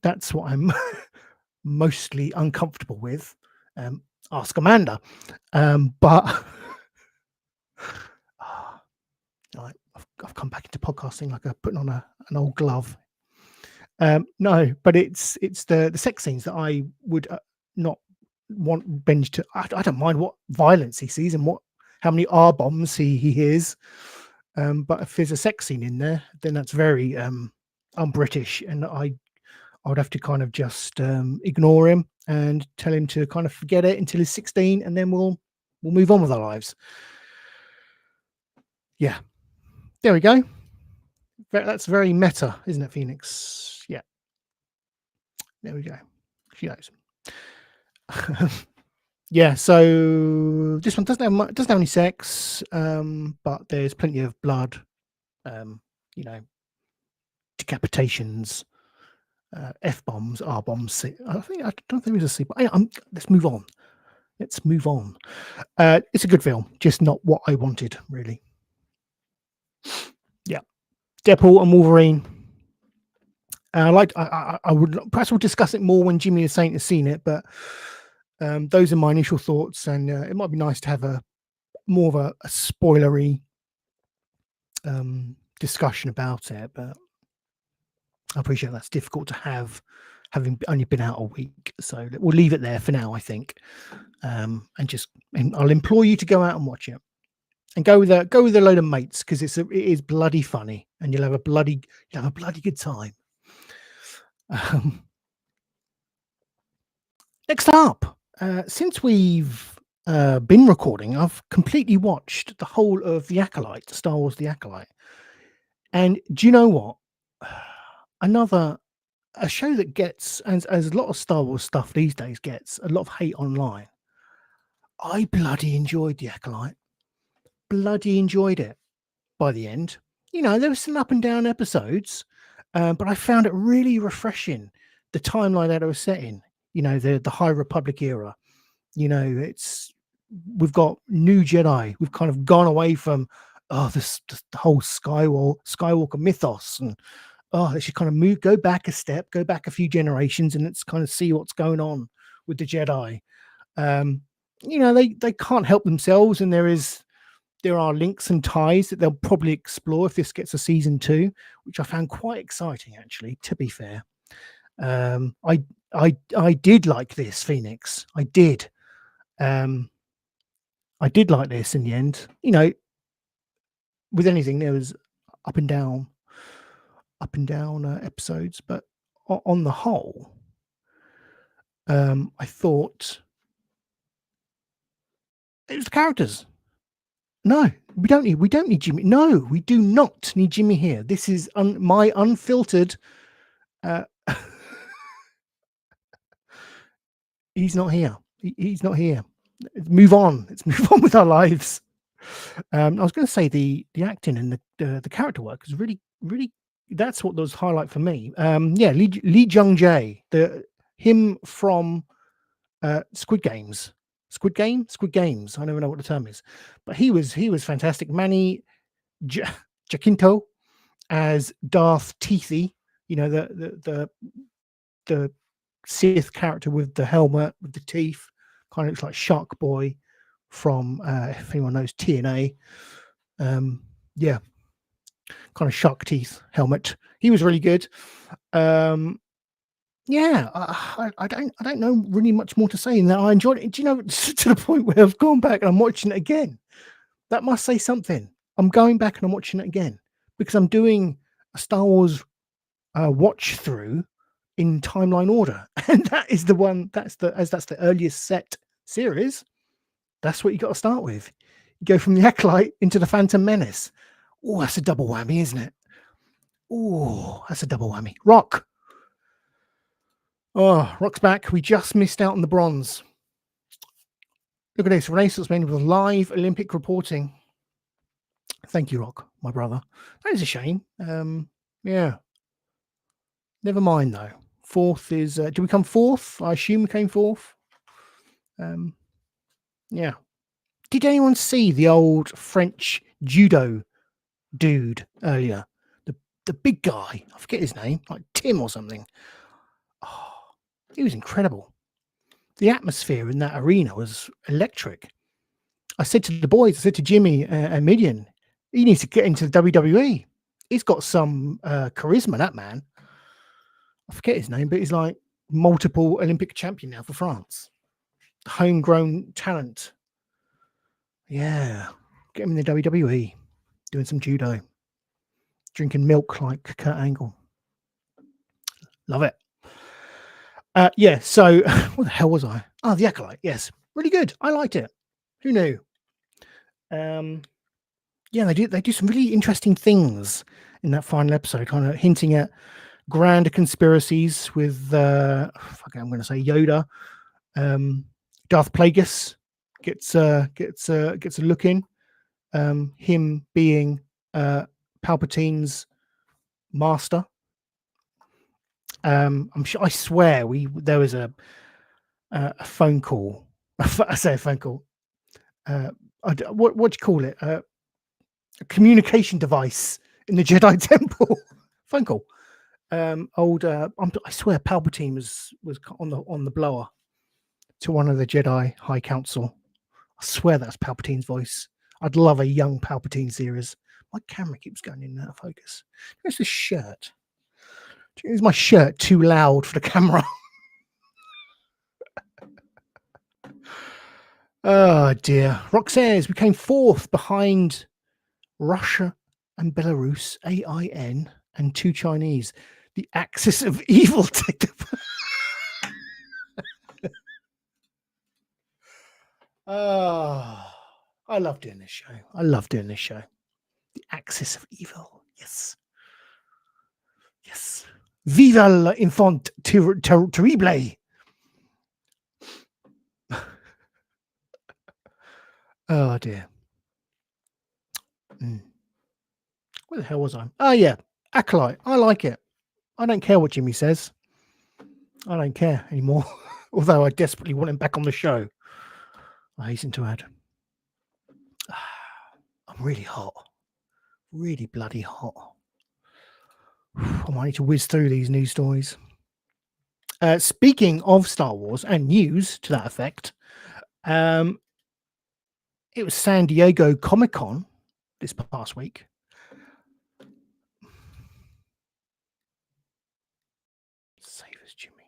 That's what I'm mostly uncomfortable with. Ask Amanda. But I've come back into podcasting like I'm putting on an old glove. No, but it's the sex scenes that I would not want Benj to. I don't mind what violence he sees and how many R bombs he hears. But if there's a sex scene in there, then that's very un-British, and I would have to kind of just ignore him and tell him to kind of forget it until he's 16, and then we'll move on with our lives. Yeah, there we go. That's very meta, isn't it, Phoenix? Yeah, there we go. She knows. Yeah, so this one doesn't have any sex, but there's plenty of blood, decapitations, F bombs, R bombs. I don't think there's a C. But let's move on. It's a good film, just not what I wanted, really. Yeah, Deadpool and Wolverine. I would perhaps we'll discuss it more when Jimmy the Saint has seen it, but those are my initial thoughts, and it might be nice to have more of a spoilery discussion about it, but I appreciate that's difficult to have, having only been out a week. So we'll leave it there for now, I think, and I'll implore you to go out and watch it, and go with a load of mates, because it is bloody funny, and you'll have a bloody good time. Next up, since we've been recording, I've completely watched the whole of The Acolyte, Star Wars The Acolyte. And do you know what? A show that gets, as a lot of Star Wars stuff these days gets, a lot of hate online. I bloody enjoyed The Acolyte. Bloody enjoyed it by the end. there was some up and down episodes, but I found it really refreshing, the timeline that it was set in. The High Republic era. We've got new Jedi. We've kind of gone away from this the whole Skywalker mythos, and they should kind of go back a step, go back a few generations, and let's kind of see what's going on with the Jedi. They can't help themselves, and there are links and ties that they'll probably explore if this gets a season 2, which I found quite exciting, actually, to be fair. I did like this, Phoenix. I did. I did like this in the end. With anything, there was up and down episodes, but on the whole, I thought it was the characters. No, we don't need Jimmy. No, we do not need Jimmy here. This is my unfiltered. He's not here. He's not here. Let's move on. Let's move on with our lives. I was going to say the acting and the character work is really, really. That's what was highlight for me. Lee Jung Jae, him from Squid Games. Squid Games. I never know what the term is, but he was fantastic. Manny Jacinto as Darth Teethy. The Sith character with the helmet with the teeth, kind of looks like Shark Boy from if anyone knows TNA. Kind of shark teeth helmet. He was really good. I don't know really much more to say in that. I enjoyed it. Do you know, to the point where I've gone back and I'm watching it again. That must say something. I'm going back and I'm watching it again because I'm doing a Star Wars watch through in timeline order, and that is the one. That's the earliest set series. That's what you got to start with. You go from the Acolyte into the Phantom Menace. Oh, that's a double whammy, isn't it? Oh, that's a double whammy. Rock. Oh, Rock's back. We just missed out on the bronze. Look at this. Renaissance Men with live Olympic reporting. Thank you, Rock, my brother. That is a shame. Yeah. Never mind, though. Fourth is... do we come fourth? I assume we came fourth. Yeah. Did anyone see the old French judo dude earlier? The big guy. I forget his name. Like Tim or something. Oh, he was incredible. The atmosphere in that arena was electric. I said to the boys, I said to Jimmy and Midian, he needs to get into the WWE. He's got some charisma, that man. I forget his name, but he's like multiple Olympic champion now for France. Homegrown talent. Yeah. Get him in the WWE. Doing some judo. Drinking milk like Kurt Angle. Love it. So what the hell was I? Oh, the Acolyte. Yes. Really good. I liked it. Who knew? They do some really interesting things in that final episode, kind of hinting at grander conspiracies with I'm going to say Yoda. Darth Plagueis gets a look in. Him being Palpatine's master. I'm sure. I swear there was a phone call. I say a phone call. What do you call it? A communication device in the Jedi Temple. Phone call. I swear Palpatine was on the blower to one of the Jedi High Council. I swear that's Palpatine's voice. I'd love a young Palpatine series. My camera keeps going in and out of focus. Where's this shirt? Is my shirt too loud for the camera? Oh dear. Rock says we came fourth behind Russia and Belarus, AIN, and 2 Chinese. The axis of evil. Take the... I love doing this show. The axis of evil. Yes. Viva l'infant terrible. Oh dear. Where the hell was I? Oh, yeah. Acolyte. I like it. I don't care what Jimmy says. I don't care anymore. Although I desperately want him back on the show. I hasten to add. I'm really hot. Really bloody hot. I might need to whiz through these news stories. Speaking of Star Wars and news to that effect, it was San Diego Comic-Con this past week. Save us, Jimmy.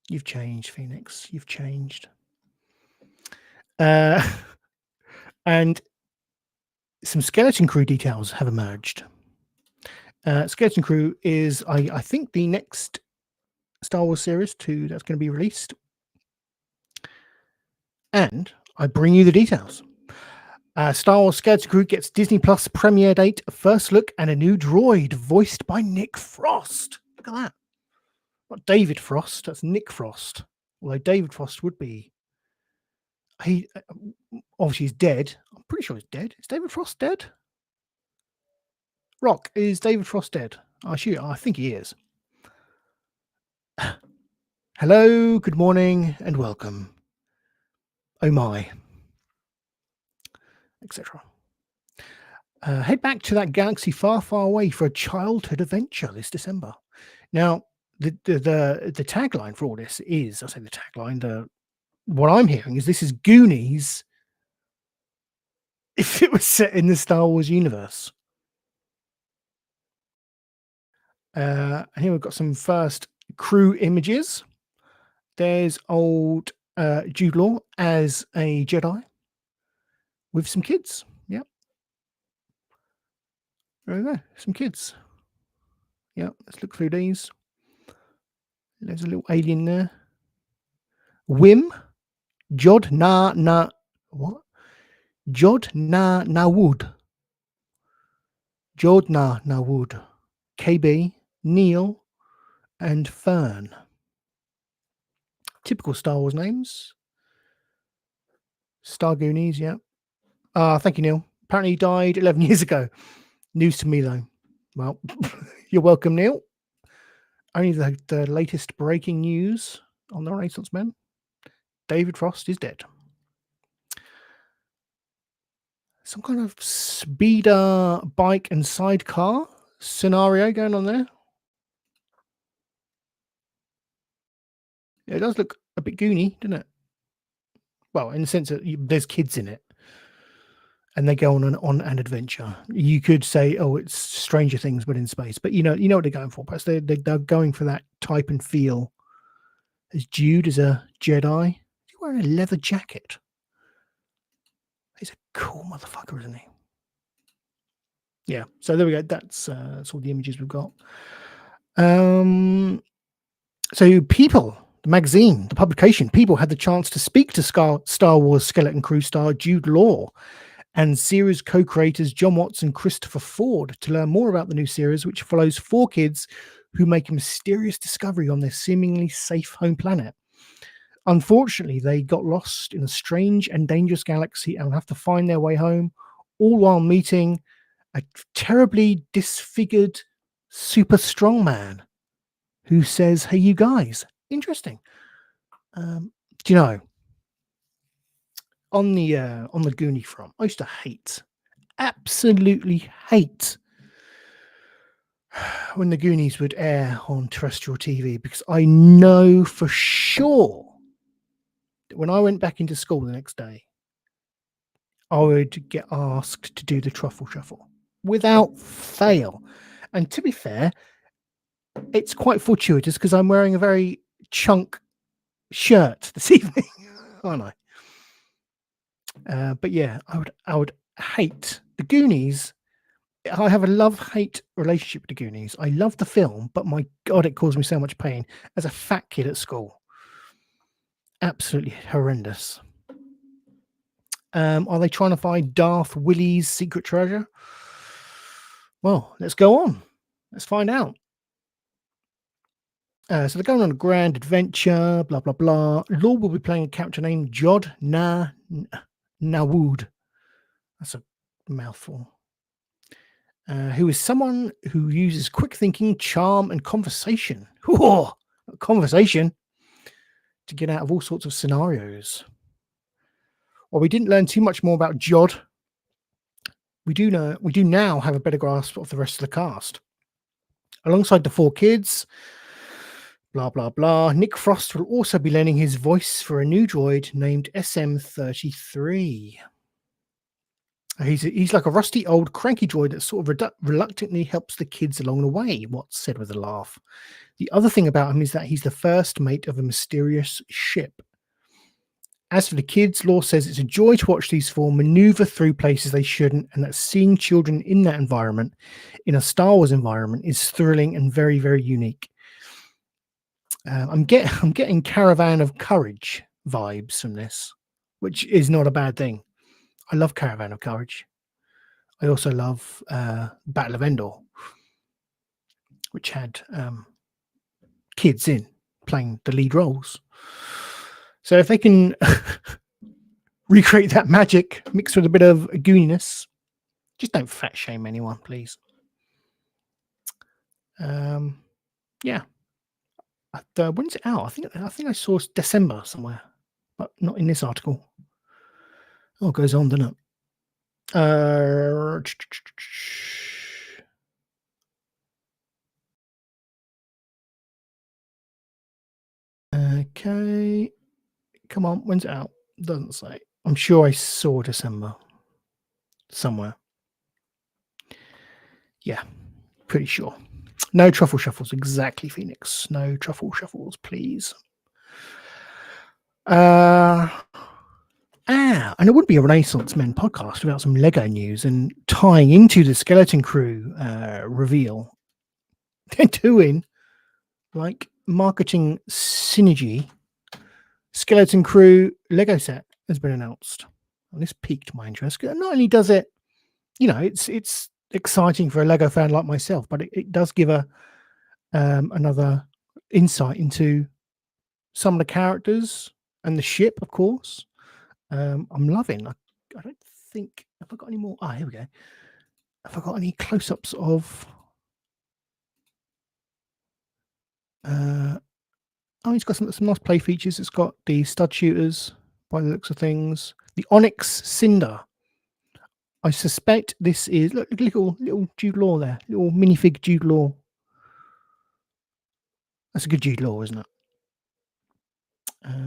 You've changed, Phoenix. You've changed. And some Skeleton Crew details have emerged. Skeleton Crew is, I think, the next Star Wars series that's going to be released. And I bring you the details. Star Wars Skeleton Crew gets Disney Plus premiere date, first look, and a new droid voiced by Nick Frost. Look at that. Not David Frost, that's Nick Frost. Although David Frost would be. He obviously is dead. I'm pretty sure he's dead. Is David Frost dead? Rock, is David Frost dead? I think he is. Hello, good morning, and welcome. Oh my. Etc. Head back to that galaxy far, far away for a childhood adventure this December. Now, the tagline for all this is, I say the tagline, what I'm hearing is this is Goonies if it was set in the Star Wars universe. And here we've got some first crew images. There's old Jude Law as a Jedi with some kids. Yep. There we go. Some kids. Yep. Let's look through these. There's a little alien there. Wim. Jod Na what? Jod Na Wood. Jod Na Wood. KB, Neil, and Fern. Typical Star Wars names. Star Goonies, yeah. Thank you, Neil. Apparently he died 11 years ago. News to me, though. Well, you're welcome, Neil. Only the latest breaking news on the Renaissance Men. David Frost is dead. Some kind of speeder, bike, and sidecar scenario going on there. Yeah, it does look a bit Goonie, doesn't it? Well, in the sense that there's kids in it, and they go on an adventure. You could say, "Oh, it's Stranger Things, but in space." But you know what they're going for. Perhaps they're going for that type and feel. As Jude is a Jedi, he's wearing a leather jacket. He's a cool motherfucker, isn't he? Yeah. So there we go. That's all the images we've got. So People, the magazine, the publication, People had the chance to speak to Star Wars Skeleton Crew star Jude Law and series co-creators John Watts and Christopher Ford to learn more about the new series, which follows 4 kids who make a mysterious discovery on their seemingly safe home planet. Unfortunately, they got lost in a strange and dangerous galaxy and will have to find their way home, all while meeting a terribly disfigured super strong man who says, "Hey, you guys, interesting. Do you know, on the Goonie front, I used to absolutely hate when the Goonies would air on terrestrial TV, because I know for sure that when I went back into school the next day, I would get asked to do the truffle shuffle without fail. And to be fair, it's quite fortuitous because I'm wearing a very chunk shirt this evening, aren't I? But yeah, I would hate the Goonies. I have a love-hate relationship with the Goonies. I love the film, but my God, it caused me so much pain as a fat kid at school. Absolutely horrendous. Are they trying to find Darth Willie's secret treasure? Well, let's go on. Let's find out. So they're going on a grand adventure, blah, blah, blah. Law will be playing a character named Jod Nawood. That's a mouthful. who is someone who uses quick thinking, charm, and conversation. Whoa, conversation to get out of all sorts of scenarios. Well, we didn't learn too much more about Jod. We do now have a better grasp of the rest of the cast. Alongside the 4 kids, blah blah blah, Nick Frost will also be lending his voice for a new droid named SM-33. He's like a rusty old cranky droid that sort of reluctantly helps the kids along the way, Watts said with a laugh. The other thing about him is that he's the first mate of a mysterious ship. As for the kids, Law says it's a joy to watch these 4 maneuver through places they shouldn't, and that seeing children in that environment, in a Star Wars environment, is thrilling and very, very unique. I'm getting Caravan of Courage vibes from this, which is not a bad thing. I love Caravan of Courage. I also love Battle of Endor, which had kids in playing the lead roles. So if they can recreate that magic mixed with a bit of gooniness, just don't fat shame anyone, please. Yeah. When's it out? I think I saw December somewhere, but not in this article. Oh, it goes on, doesn't it? Okay. Come on, when's it out? Doesn't say. I'm sure I saw December somewhere. Yeah, pretty sure. No truffle shuffles, exactly, Phoenix. No truffle shuffles, please. And it would be a Renaissance Men podcast without some Lego news, and tying into the Skeleton Crew reveal. They're doing like marketing synergy. Skeleton Crew Lego set has been announced. And this piqued my interest. Not only does it, it's exciting for a Lego fan like myself, but it does give another insight into some of the characters and the ship, of course. I'm loving. I don't think have I got any more. Here we go. Have I got any close-ups of? It's got some nice play features. It's got the stud shooters by the looks of things. The Onyx Cinder. I suspect this is look little Jude Law there, little minifig Jude Law. That's a good Jude Law, isn't it?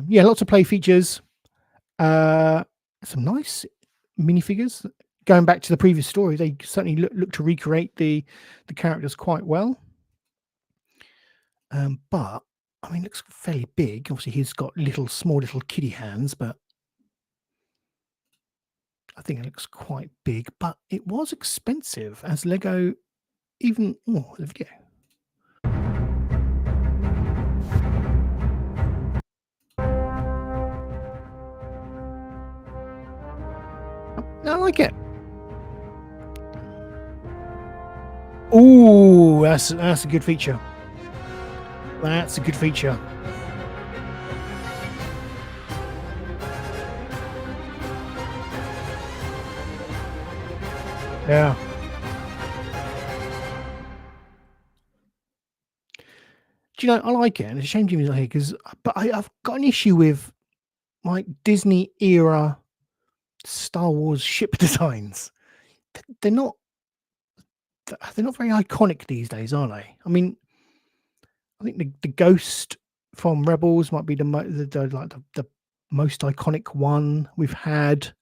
Yeah, lots of play features. Some nice minifigures. Going back to the previous story, they certainly look to recreate the characters quite well. But I mean, it looks fairly big. Obviously, he's got small little kiddie hands, but I think it looks quite big. But it was expensive, as Lego even. Oh, there we go. I like it. Oh, that's a good feature. That's a good feature. Yeah. Do you know, I like it, and it's a shame Jimmy's not here but I've got an issue with like Disney era Star Wars ship designs. They're not very iconic these days, are they? I mean, I think the Ghost from Rebels might be the most iconic one we've had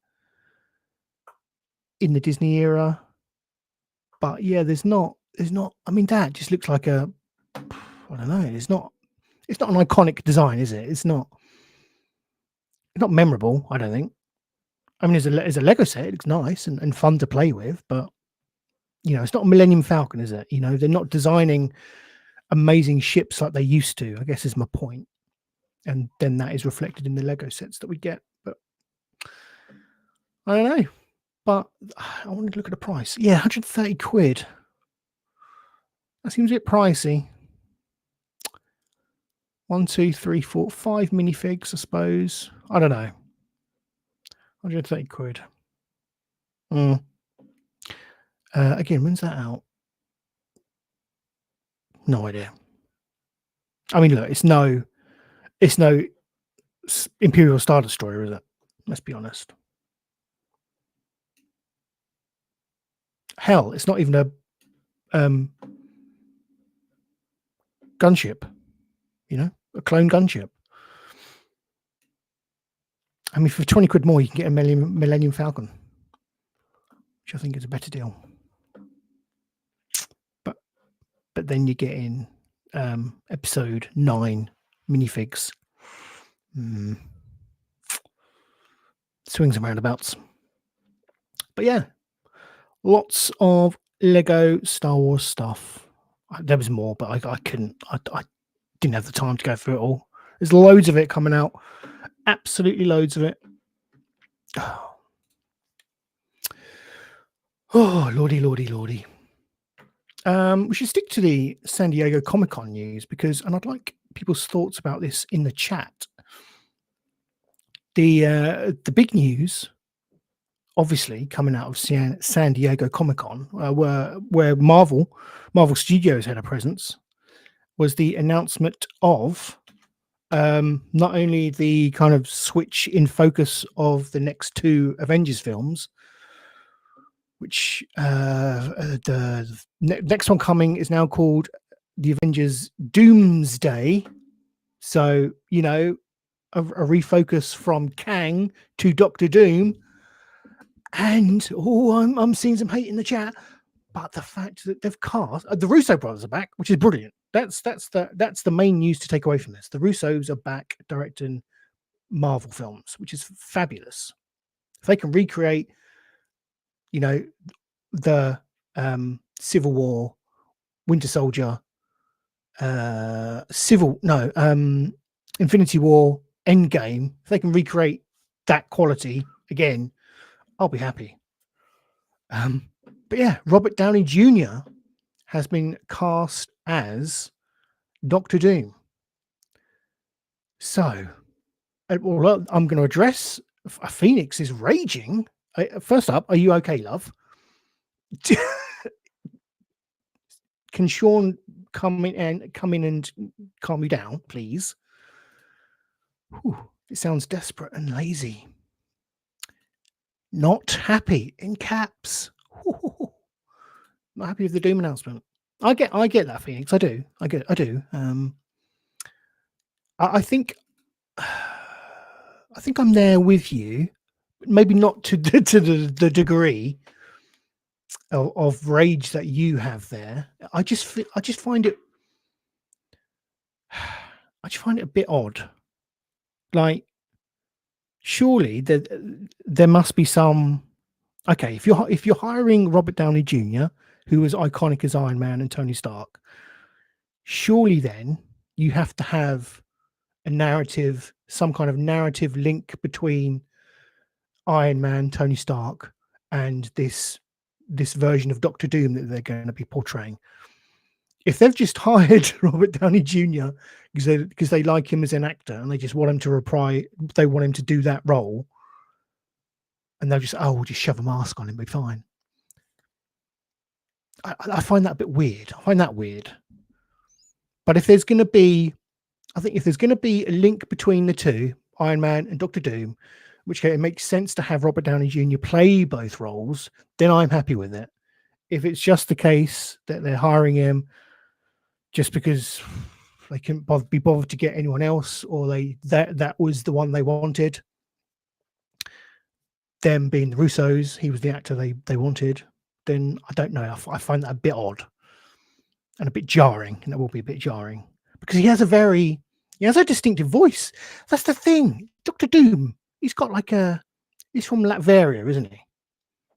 in the Disney era. But yeah, there's not. I mean, that just looks like I don't know. It's not an iconic design, is it? It's not memorable, I don't think. I mean, as a Lego set, it looks nice and fun to play with, but it's not a Millennium Falcon, is it? They're not designing amazing ships like they used to, I guess is my point. And then that is reflected in the Lego sets that we get. But I don't know. But I wanted to look at the price. Yeah, 130 quid. That seems a bit pricey. 1, 2, 3, 4, 5 minifigs, I suppose. I don't know. 130 quid. Again, when's that out? No idea. I mean, look, it's no Imperial Star Destroyer, is it? Let's be honest. Hell, it's not even a gunship, a clone gunship. I mean, for 20 quid more, you can get a Millennium Falcon, which I think is a better deal. But then you get in episode 9 minifigs. Swings and roundabouts. But yeah, lots of Lego Star Wars stuff. There was more, but I couldn't. I didn't have the time to go through it all. There's loads of it coming out. Absolutely loads of it. Oh, lordy. We should stick to the San Diego Comic-Con news and I'd like people's thoughts about this in the chat. The big news, obviously, coming out of San Diego Comic-Con, where Marvel Studios had a presence, was the announcement of not only the kind of switch in focus of the next 2 Avengers films, which the next one coming is now called the Avengers Doomsday. So, a refocus from Kang to Doctor Doom. And I'm seeing some hate in the chat, but the fact that they've cast the Russo brothers are back, which is brilliant. That's the main news to take away from this. The Russos are back directing Marvel films, which is fabulous. If they can recreate, the Civil War, Winter Soldier, Infinity War, Endgame, if they can recreate that quality again, I'll be happy. But yeah, Robert Downey Jr. has been cast as Doctor Doom. So, I'm going to address Phoenix is raging. First up, are you okay, love? Can Sean come in and calm me down, please? Whew, it sounds desperate and lazy. Not happy in caps. Not happy with the Doom announcement. I get that, Phoenix. I do. I do. I think I'm there with you. Maybe not to the degree of rage that you have there. I just find it a bit odd. Like, surely there must be some. Okay, if you're hiring Robert Downey Jr., who was iconic as Iron Man and Tony Stark, surely then you have to have a narrative, some kind of narrative link between Iron Man, Tony Stark, and this version of Doctor Doom that they're going to be portraying. If they've just hired Robert Downey Jr. because they like him as an actor and they just want him to they want him to do that role, and they'll just, we'll just shove a mask on him, be fine. I find that a bit weird. But if there's going to be a link between the two, Iron Man and Doctor Doom, which it makes sense to have Robert Downey Jr. play both roles, then I'm happy with it. If it's just the case that they're hiring him just because they couldn't be bothered to get anyone else, or that was the one they wanted, them being the Russos, he was the actor they wanted, then I don't know. I find that a bit odd and a bit jarring, and it will be a bit jarring because he has a distinctive voice. That's the thing. Doctor Doom, he's got he's from Latveria, isn't he?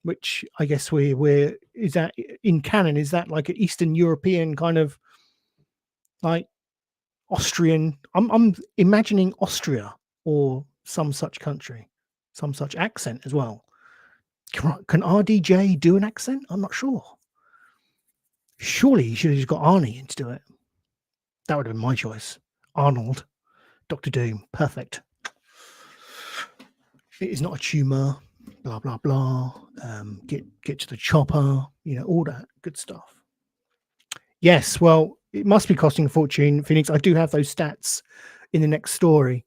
Which I guess is that in canon? Is that like an Eastern European kind of like Austrian? I'm imagining Austria or some such country, some such accent as well. Can RDJ do an accent? I'm not sure. Surely he should have just got Arnie in to do it. That would have been my choice. Arnold, Doctor Doom, perfect. It is not a tumour. blah blah blah. Get to the chopper. All that good stuff. Yes, well, it must be costing a fortune, Phoenix. I do have those stats in the next story.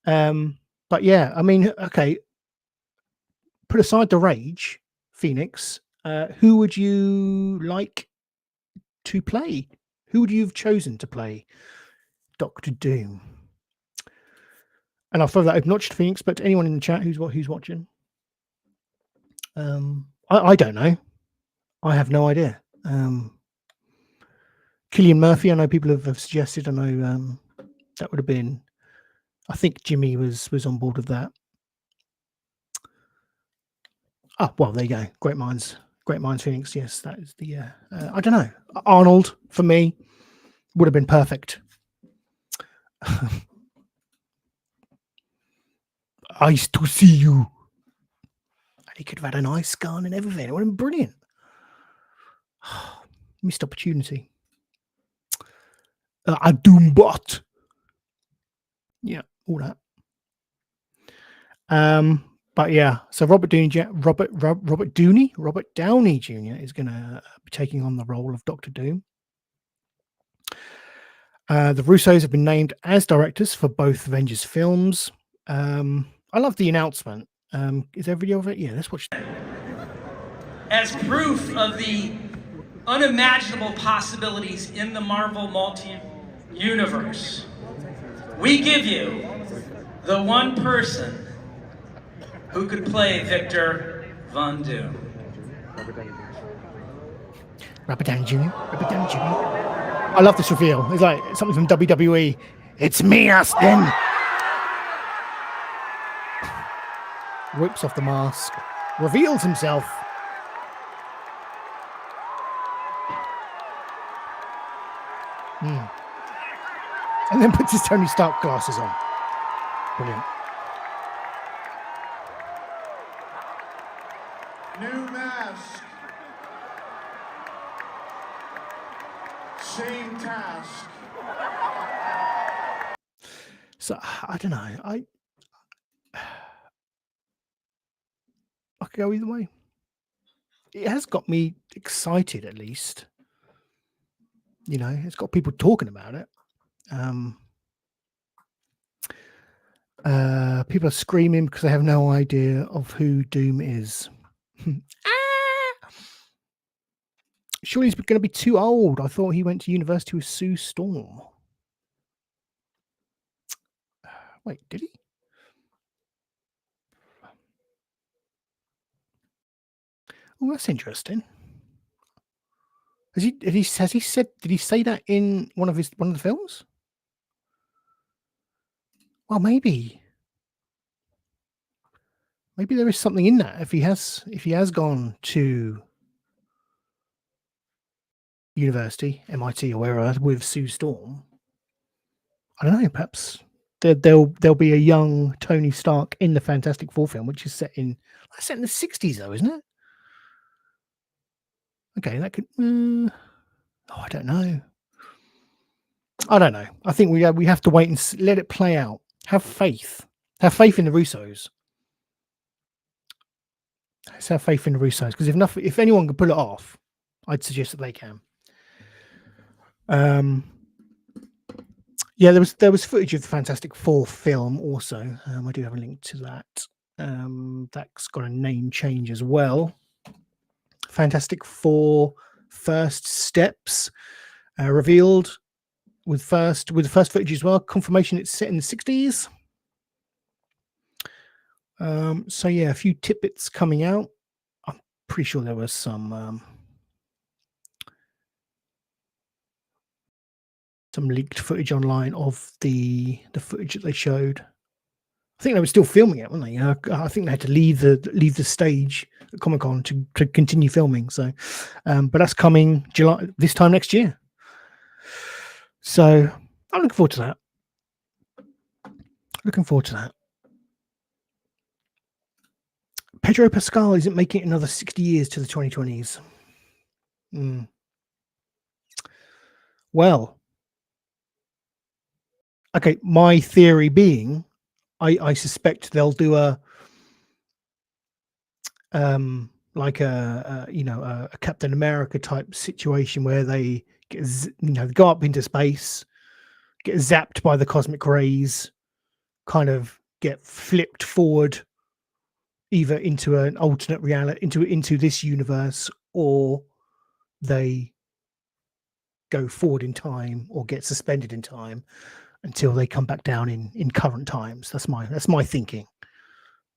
But yeah, I mean, okay. Put aside the rage, Phoenix. Who would you like to play? Who would you have chosen to play Doctor Doom? And I'll throw that open not just to Phoenix, but to anyone in the chat who's watching. I don't know. I have no idea. Cillian Murphy, I know people have suggested. I know that would have been. I think Jimmy was on board with that. Oh, well, there you go. Great minds, Phoenix. Yes, that is the. I don't know. Arnold for me would have been perfect. Eyes to see you. And he could have had an ice gun and everything. It would have been brilliant. Missed opportunity. A Doombot. Yeah, all that. But yeah, so Robert Downey Jr. is going to be taking on the role of Doctor Doom. The Russos have been named as directors for both Avengers films. I love the announcement. Is there a video of it? Yeah, let's watch it. As proof of the unimaginable possibilities in the Marvel multi-universe, we give you the one person who could play Victor Von Doom. Robert Downey Jr. I love this reveal. It's like something from WWE. It's me, Austin. Whips off the mask, reveals himself. And then puts his Tony Stark glasses on. Brilliant. New mask. Same task. So I don't know. I could go either way. It has got me excited, at least. It's got people talking about it. People are screaming because they have no idea of who Doom is. Surely he's going to be too old. I thought he went to university with Sue Storm. Wait, did he? Oh, that's interesting. Has he said? Did he say that in one of the films? Well, maybe there is something in that. If he has gone to university, MIT or wherever, with Sue Storm, I don't know. Perhaps there'll be a young Tony Stark in the Fantastic Four film, which is set in the 60s, though, isn't it? Okay, that could. I don't know. I think we have to wait and let it play out. Have faith. Have faith in the Russos. Let's have faith in the Russos, because if anyone can pull it off, I'd suggest that they can. Yeah, there was footage of the Fantastic Four film also. I do have a link to that. That's got a name change as well. Fantastic Four First Steps revealed with the first footage as well. Confirmation it's set in the 60s. So yeah, a few tidbits coming out. I'm pretty sure there was some leaked footage online of the footage that they showed. I think they were still filming it, weren't they? I think they had to leave the stage at Comic-Con to continue filming. So, but that's coming July this time next year. So I'm looking forward to that. Pedro Pascal isn't making it another 60 years to the 2020s. Well, okay. My theory being, I suspect they'll do a like a Captain America type situation where they get, go up into space, get zapped by the cosmic rays, kind of get flipped forward either into an alternate reality, into this universe, or they go forward in time or get suspended in time until they come back down in current times. That's my thinking.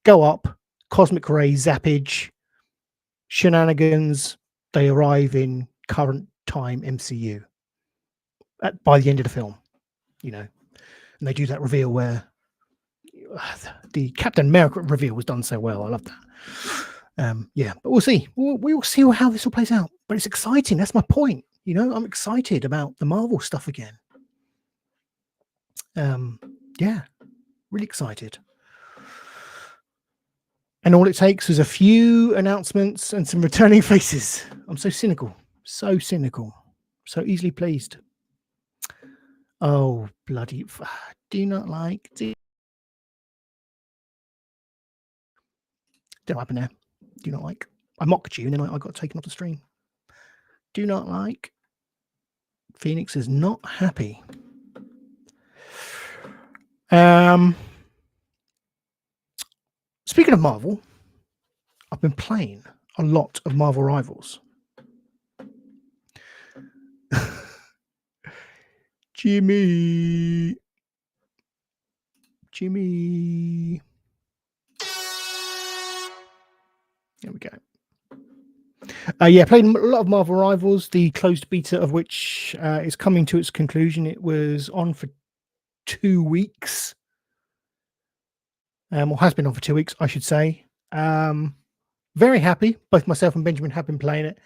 Go up, cosmic ray zappage, shenanigans, they arrive in current time MCU by the end of the film, and they do that reveal where the Captain America reveal was done so well. I love that. But we'll see. We'll see how this all plays out. But it's exciting. That's my point. I'm excited about the Marvel stuff again. Really excited. And all it takes is a few announcements and some returning faces. I'm so cynical, so easily pleased. Oh, bloody. Do not like. Don't happen there. Do not like. I mocked you and then I got taken off the stream. Do not like. Phoenix is not happy. Speaking of Marvel, I've been playing a lot of Marvel Rivals. Jimmy. There we go. Played a lot of Marvel Rivals, the closed beta of which is coming to its conclusion. It was on for 2 weeks. Or has been on for 2 weeks, I should say. Very happy. Both myself and Benjamin have been playing it.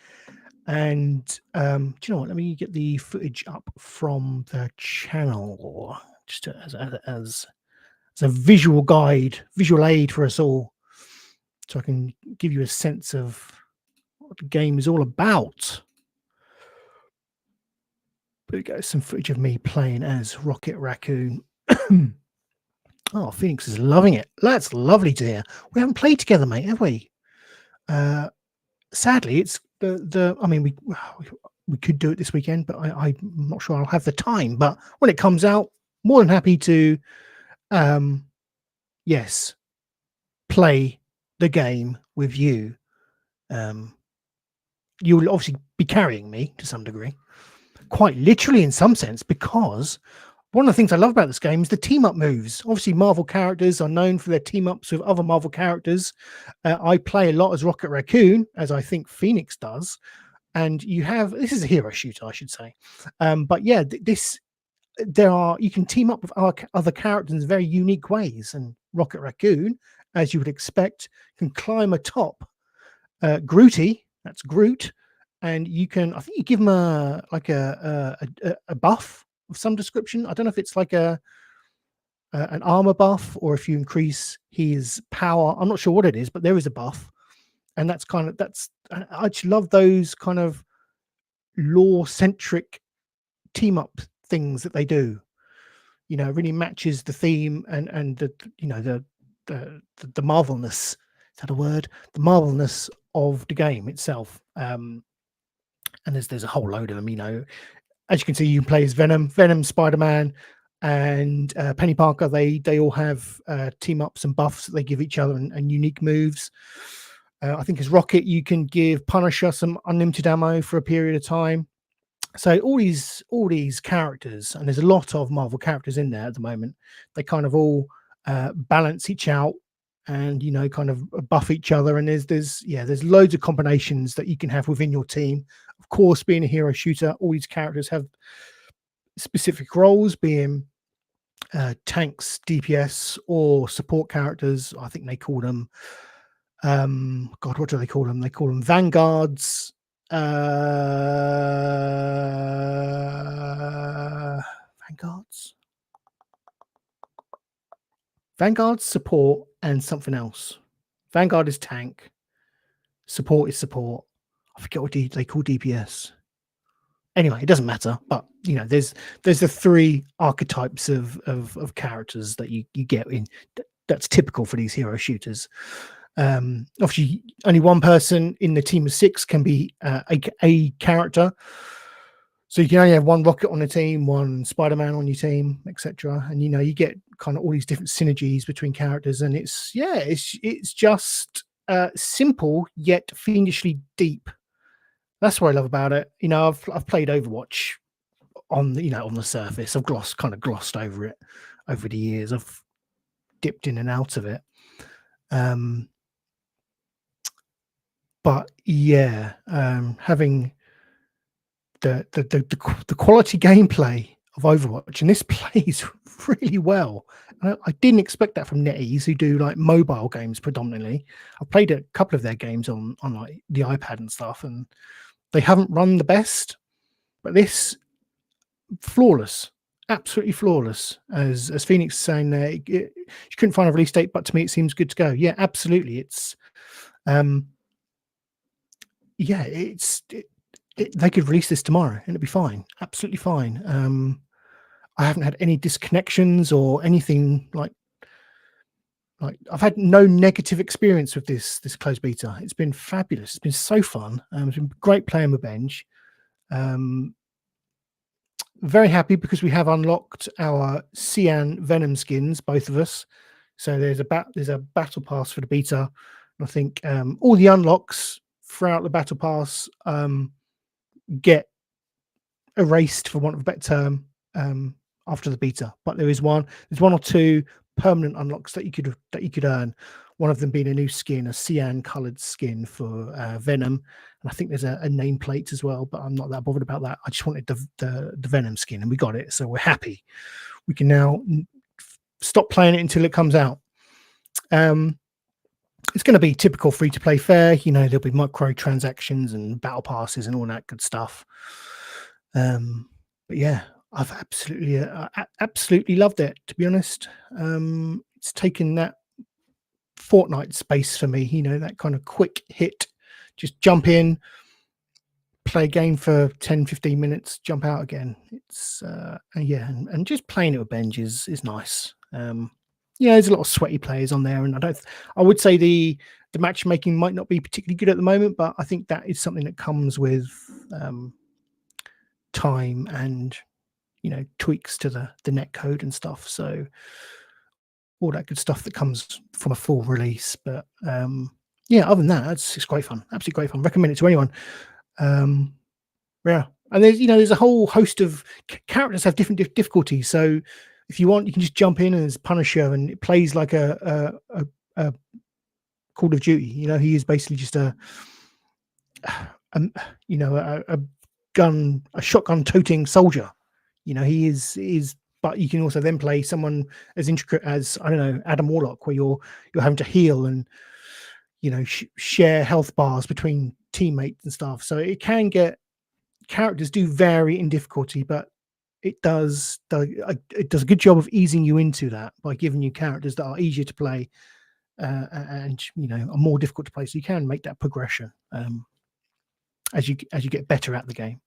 And do you know what? Let me get the footage up from the channel, just as a visual guide, visual aid for us all, so I can give you a sense of what the game is all about. There we go. Some footage of me playing as Rocket Raccoon. Oh, Phoenix is loving it. That's lovely to hear. We haven't played together, mate, have we? Sadly, it's we could do it this weekend, but I'm not sure I'll have the time. But when it comes out, more than happy to, play the game with you. You'll obviously be carrying me to some degree, quite literally in some sense, because one of the things I love about this game is the team up moves. Obviously, Marvel characters are known for their team ups with other Marvel characters. I play a lot as Rocket Raccoon, as I think Phoenix does. And this is a hero shooter, I should say. You can team up with other characters in very unique ways. And Rocket Raccoon, as you would expect, can climb atop Grooty. That's Groot. And I think you give him a buff of some description. I don't know if it's like an armor buff or if you increase his power. I'm not sure what it is, but there is a buff. And I just love those kind of lore-centric team-up things that they do. It really matches the theme and the marvelness. Is that a word? The marvelness of the game itself. And there's a whole load of them. As you can see, you can play as Venom, Spider-Man, and Penny Parker. They all have team-ups and buffs that they give each other and unique moves. I think as Rocket, you can give Punisher some unlimited ammo for a period of time. So all these characters, and there's a lot of Marvel characters in there at the moment. They kind of all balance each out and kind of buff each other. And there's loads of combinations that you can have within your team. Of course, being a hero shooter, all these characters have specific roles, being tanks, DPS, or support characters. I think they call them. What do they call them? They call them vanguards. Vanguards, support, and something else. Vanguard is tank. Support is support. I forget what they call DPS. Anyway, it doesn't matter. But there's the 3 archetypes of characters that you get in. That's typical for these hero shooters. Obviously, only one person in the team of 6 can be a character. So you can only have one Rocket on the team, one Spider-Man on your team, etc. And you get kind of all these different synergies between characters, and it's just simple yet fiendishly deep. That's what I love about it. I've played Overwatch on the surface. I've glossed over it over the years. I've dipped in and out of it. But yeah, having the quality gameplay of Overwatch, and this plays really well. I didn't expect that from NetEase, who do like mobile games predominantly. I've played a couple of their games on like the iPad and stuff, and they haven't run the best. But this, flawless, absolutely flawless. As Phoenix is saying there, she couldn't find a release date, but to me it seems good to go. Yeah, absolutely. It's they could release this tomorrow and it'd be fine, absolutely fine. I haven't had any disconnections or anything like I've had no negative experience with this closed beta. It's been fabulous. It's been so fun. It's been great playing with Benj. Very happy because we have unlocked our Cyan Venom skins, both of us. So there's a battle pass for the beta. I think all the unlocks throughout the battle pass get erased, for want of a better term, after the beta. But there's one or two permanent unlocks that you could earn. One of them being a new skin, a cyan coloured skin for Venom, and I think there's a nameplate as well. But I'm not that bothered about that. I just wanted the Venom skin, and we got it, so we're happy. We can now stop playing it until it comes out. It's going to be typical free-to-play fare. There'll be microtransactions and battle passes and all that good stuff. But yeah, I've absolutely loved it, to be honest. It's taken that Fortnite space for me, that kind of quick hit, just jump in, play a game for 10-15 minutes, jump out again. It's and just playing it with Benj is nice. There's a lot of sweaty players on there, and I would say the matchmaking might not be particularly good at the moment, but I think that is something that comes with time and tweaks to the net code and stuff. So all that good stuff that comes from a full release. But other than that, it's great fun. Absolutely great fun. Recommend it to anyone. Yeah, and there's a whole host of characters have different difficulties. So if you want, you can just jump in as Punisher, and it plays like a Call of Duty. He is basically just a shotgun toting soldier. He is. But you can also then play someone as intricate as, I don't know, Adam Warlock, where you're having to heal and share health bars between teammates and stuff. So it can get, characters do vary in difficulty, but it does a good job of easing you into that by giving you characters that are easier to play and are more difficult to play. So you can make that progression as you get better at the game.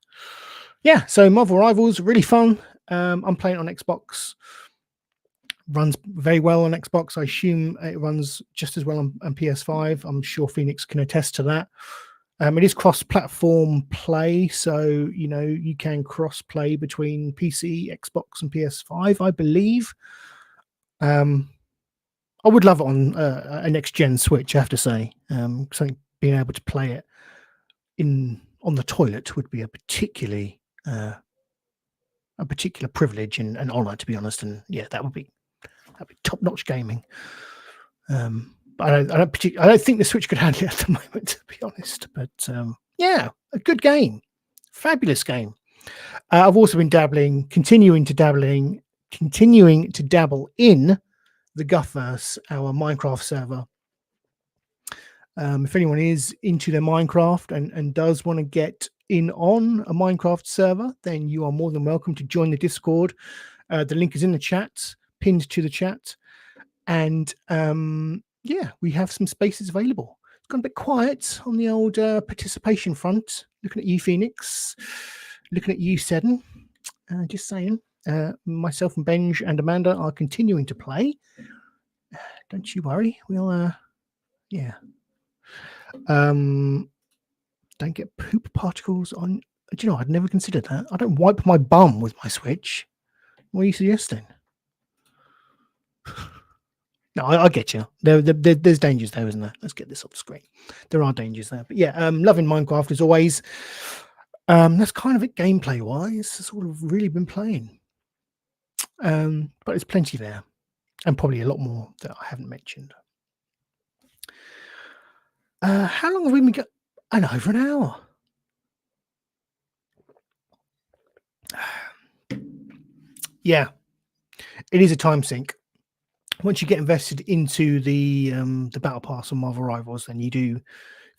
Yeah, so Marvel Rivals, really fun. I'm playing it on Xbox. Runs very well on Xbox. I assume it runs just as well on PS5. I'm sure Phoenix can attest to that. It is cross-platform play, so you can cross-play between PC, Xbox, and PS5, I believe. I would love it on a next-gen Switch, I have to say. Something being able to play it on the toilet would be a particular privilege and honor, to be honest. And yeah, that'd be top-notch gaming. But I don't think the Switch could handle it at the moment, to be honest. But yeah, a good game, fabulous game. I've also been continuing to dabble in the Guffverse, our Minecraft server. If anyone is into their Minecraft and does want to get in on a Minecraft server, then you are more than welcome to join the Discord. The link is in the chat, pinned to the chat. And we have some spaces available. It's gone a bit quiet on the old participation front. Looking at you, Phoenix. Looking at you, Seddon. Just saying. Myself and Benj and Amanda are continuing to play. Don't you worry. We'll Yeah. Don't get poop particles on. Do you know? I'd never considered that. I don't wipe my bum with my Switch. What are you suggesting? No, I get you. There's dangers there, isn't there? Let's get this off the screen. There are dangers there, but yeah, loving Minecraft as always. That's kind of it gameplay wise. That's all I've really been playing. But there's plenty there, and probably a lot more that I haven't mentioned. How long have we been going? And over an hour. Yeah, it is a time sink. Once you get invested into the battle pass on Marvel Rivals, then you do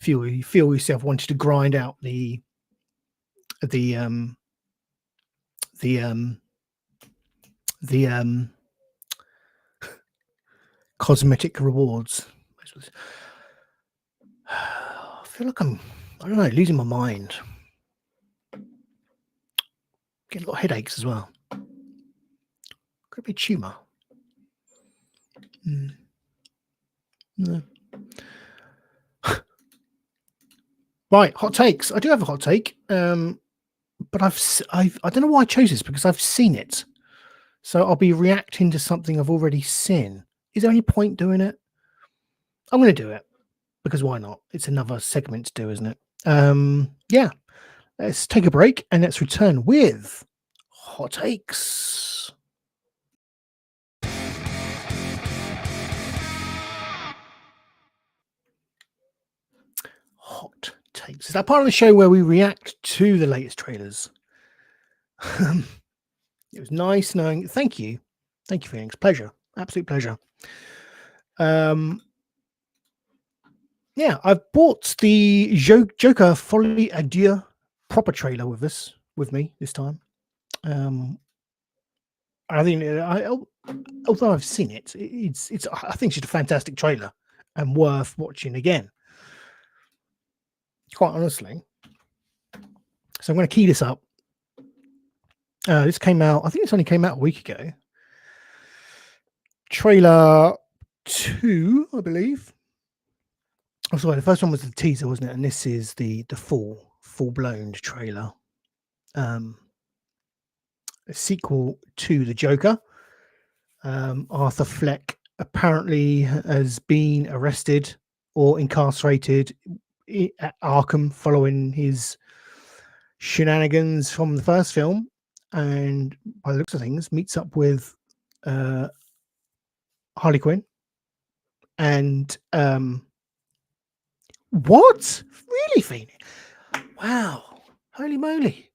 feel yourself wanting to grind out the cosmetic rewards. I feel like I don't know, losing my mind. Getting a lot of headaches as well. Could be a tumour. No. Right, hot takes. I do have a hot take, but I don't know why I chose this because I've seen it, so I'll be reacting to something I've already seen. Is there any point doing it? I'm going to do it because why not? It's another segment to do, isn't it? Yeah. Let's take a break and let's return with hot takes. Hot takes. Is that part of the show where we react to the latest trailers? It was nice knowing. Thank you, Phoenix. Pleasure, absolute pleasure. Yeah, I've bought the Joker Folie Adieu proper trailer with me this time. I think although I've seen it, it's I think it's just a fantastic trailer and worth watching again. Quite honestly. So I'm going to key this up. This came out, I think it's only came out a week ago. Trailer 2, I believe. Oh, sorry, the first one was the teaser, wasn't it? And this is the full-blown trailer. A sequel to The Joker. Arthur Fleck apparently has been arrested or incarcerated at Arkham following his shenanigans from the first film, and by the looks of things meets up with Harley Quinn and what? Really, Phoenix? Wow. Holy moly.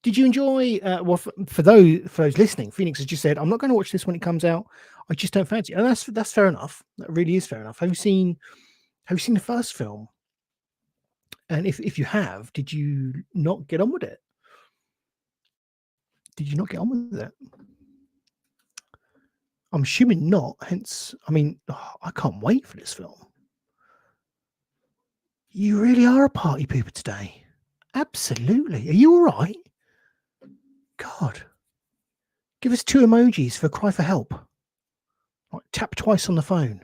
Did you enjoy well for those listening, Phoenix has just said, I'm not going to watch this when it comes out. I just don't fancy it. And that's fair enough. That really is fair enough. Have you seen the first film? And if you have, did you not get on with it? Did you not get on with it? I'm assuming not. Hence, I mean, I can't wait for this film. You really are a party pooper today. Absolutely. Are you all right? God. Give us 2 emojis for a cry for help. Like, tap twice on the phone.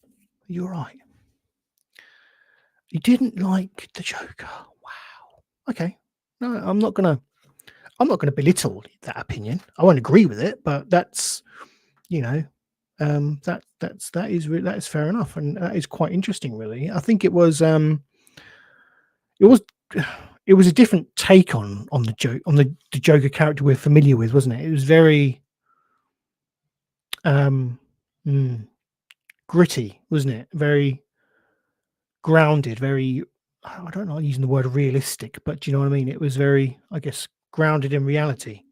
Are you all right? You didn't like the Joker. Wow. Okay. No, I'm not gonna belittle that opinion. I won't agree with it, but that's, you know, that is fair enough, and that is quite interesting, really. I think it was a different take on the Joker character we're familiar with, wasn't it? It was very gritty, wasn't it? Very grounded, very, I don't know, using the word realistic, but do you know what I mean? It was very, I guess, grounded in reality.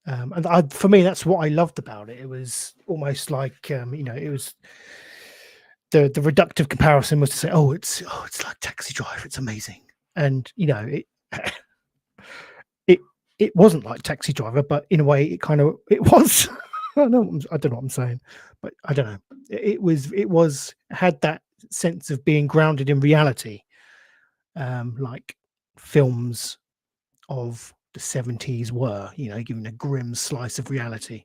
And for me, that's what I loved about it. It was almost like, it was the reductive comparison was to say, it's like Taxi Driver. It's amazing. And, it wasn't like Taxi Driver, but in a way it was. I don't know what I'm saying, but I don't know. It had that sense of being grounded in reality, like films of the 70s were, giving a grim slice of reality.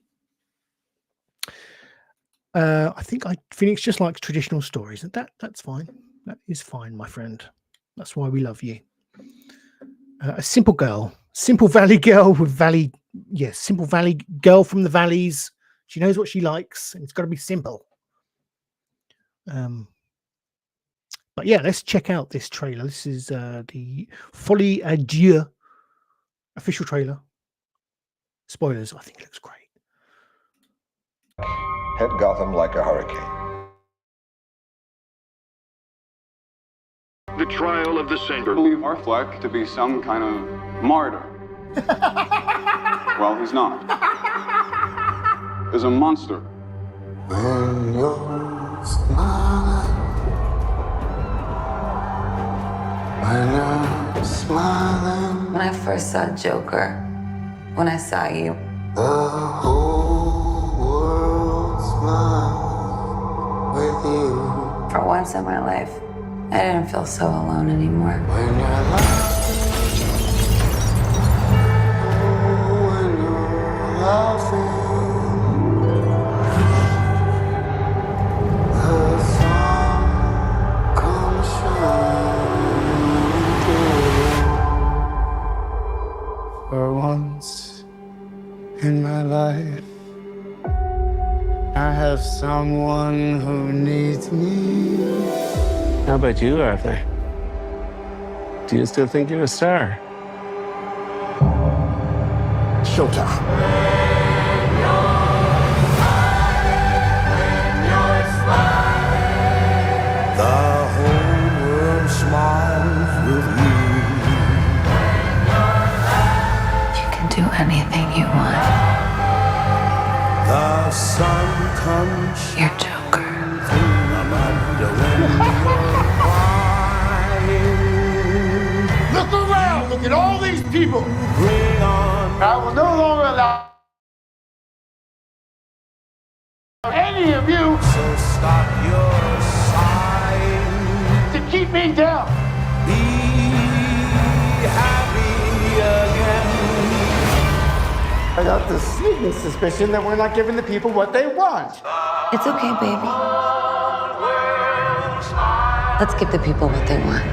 I think Phoenix just likes traditional stories, and that's fine. That is fine, my friend. That's why we love you. A simple girl, simple valley girl with simple valley girl from the valleys. She knows what she likes, and it's got to be simple. But yeah, let's check out this trailer. This is the Folie Adieu official trailer. Spoilers. I think it looks great. Hit Gotham like a hurricane. The trial of the century. Believe Marfleck to be some kind of martyr. Well, he's not. He's a monster. When you're smiling, when you're smiling, When I first saw Joker, when I saw you, the whole world smiles with you. for once in my life, I didn't feel so alone anymore. When you're laughing, oh, when you're laughing, the sun comes shining through. For once in my life, I have someone who needs me. How about you, Arthur? Do you still think you're a star? Showtime. The whole world smiles with you. You can do anything you want. The sun comes You're Joker. Look around! Look at all these people! I will no longer allow any of you So stop your sighing. to keep me down. Be happy again. I got this sneaking suspicion that we're not giving the people what they want. It's okay, baby. Let's give the people what they want.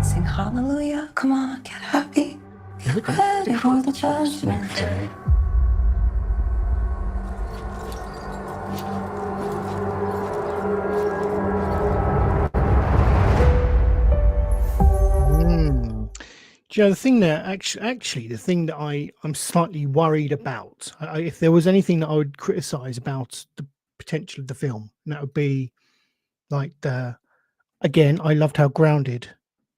Sing hallelujah. Come on, get happy. Get ready for the judgment day. Do you know the thing that actually the thing that I'm slightly worried about, if there was anything that I would criticize about the potential of the film, and that would be like again, I loved how grounded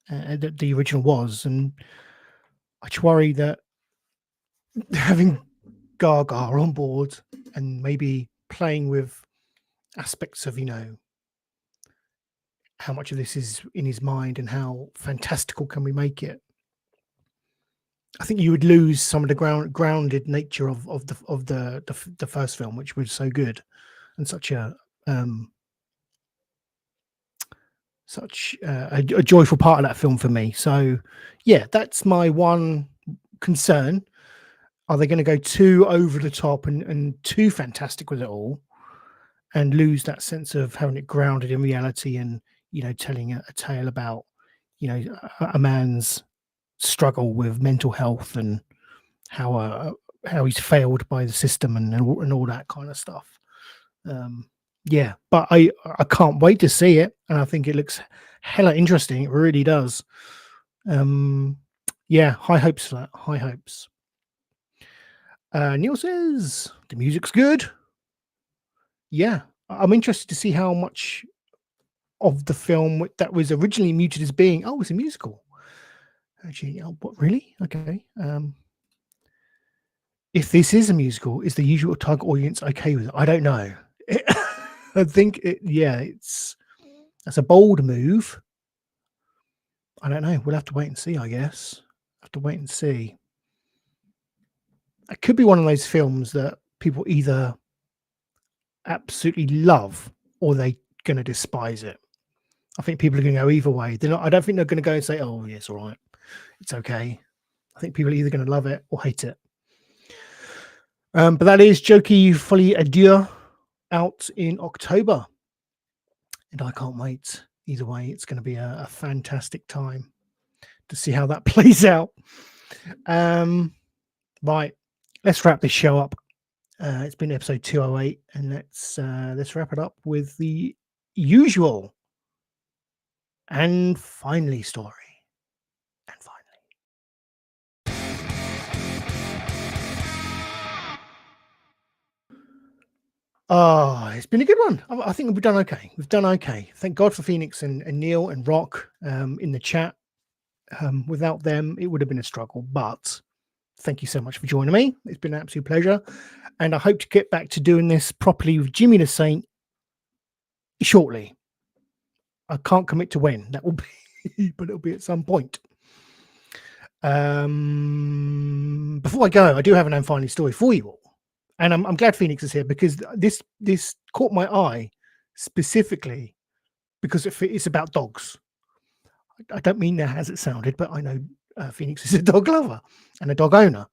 that the original was, and I just worry that having Gaga on board and maybe playing with aspects of how much of this is in his mind and how fantastical can we make it. I think you would lose some of the grounded nature of the first film, which was so good and such a joyful part of that film for me. So yeah, that's my one concern. Are they going to go too over the top and too fantastic with it all, and lose that sense of having it grounded in reality and telling a tale about a man's struggle with mental health and how he's failed by the system and all that kind of stuff. Yeah, but I can't wait to see it, and I think it looks hella interesting. It really does. Yeah, high hopes for that. High hopes. Neil says the music's good. Yeah, I'm interested to see how much of the film that was originally muted as being it's a musical. Actually, what really? Okay. If this is a musical, is the usual target audience okay with it? I don't know. I think that's a bold move. I don't know. We'll have to wait and see, I guess. Have to wait and see. it could be one of those films that people either absolutely love or they're going to despise it. I think people are going to go either way. They're not. I don't think they're going to go and say, "Oh, yes, all right, it's okay." I think people are either going to love it or hate it. But that is Jokey Folie Adieu out in October, and I can't wait. Either way, it's going to be a fantastic time to see how that plays out. Right, let's wrap this show up. It's been episode 208, and let's wrap it up with the usual and finally story. And finally, it's been a good one. I think we've done okay. We've done okay. Thank God for Phoenix and Neil and Rock in the chat. Without them, it would have been a struggle. But thank you so much for joining me. It's been an absolute pleasure. And I hope to get back to doing this properly with Jimmy the Saint shortly. I can't commit to when that will be, but it'll be at some point. Before I go, I do have an and finally story for you all. And I'm glad Phoenix is here because this caught my eye specifically because it's about dogs. I don't mean that as it sounded, but I know Phoenix is a dog lover and a dog owner.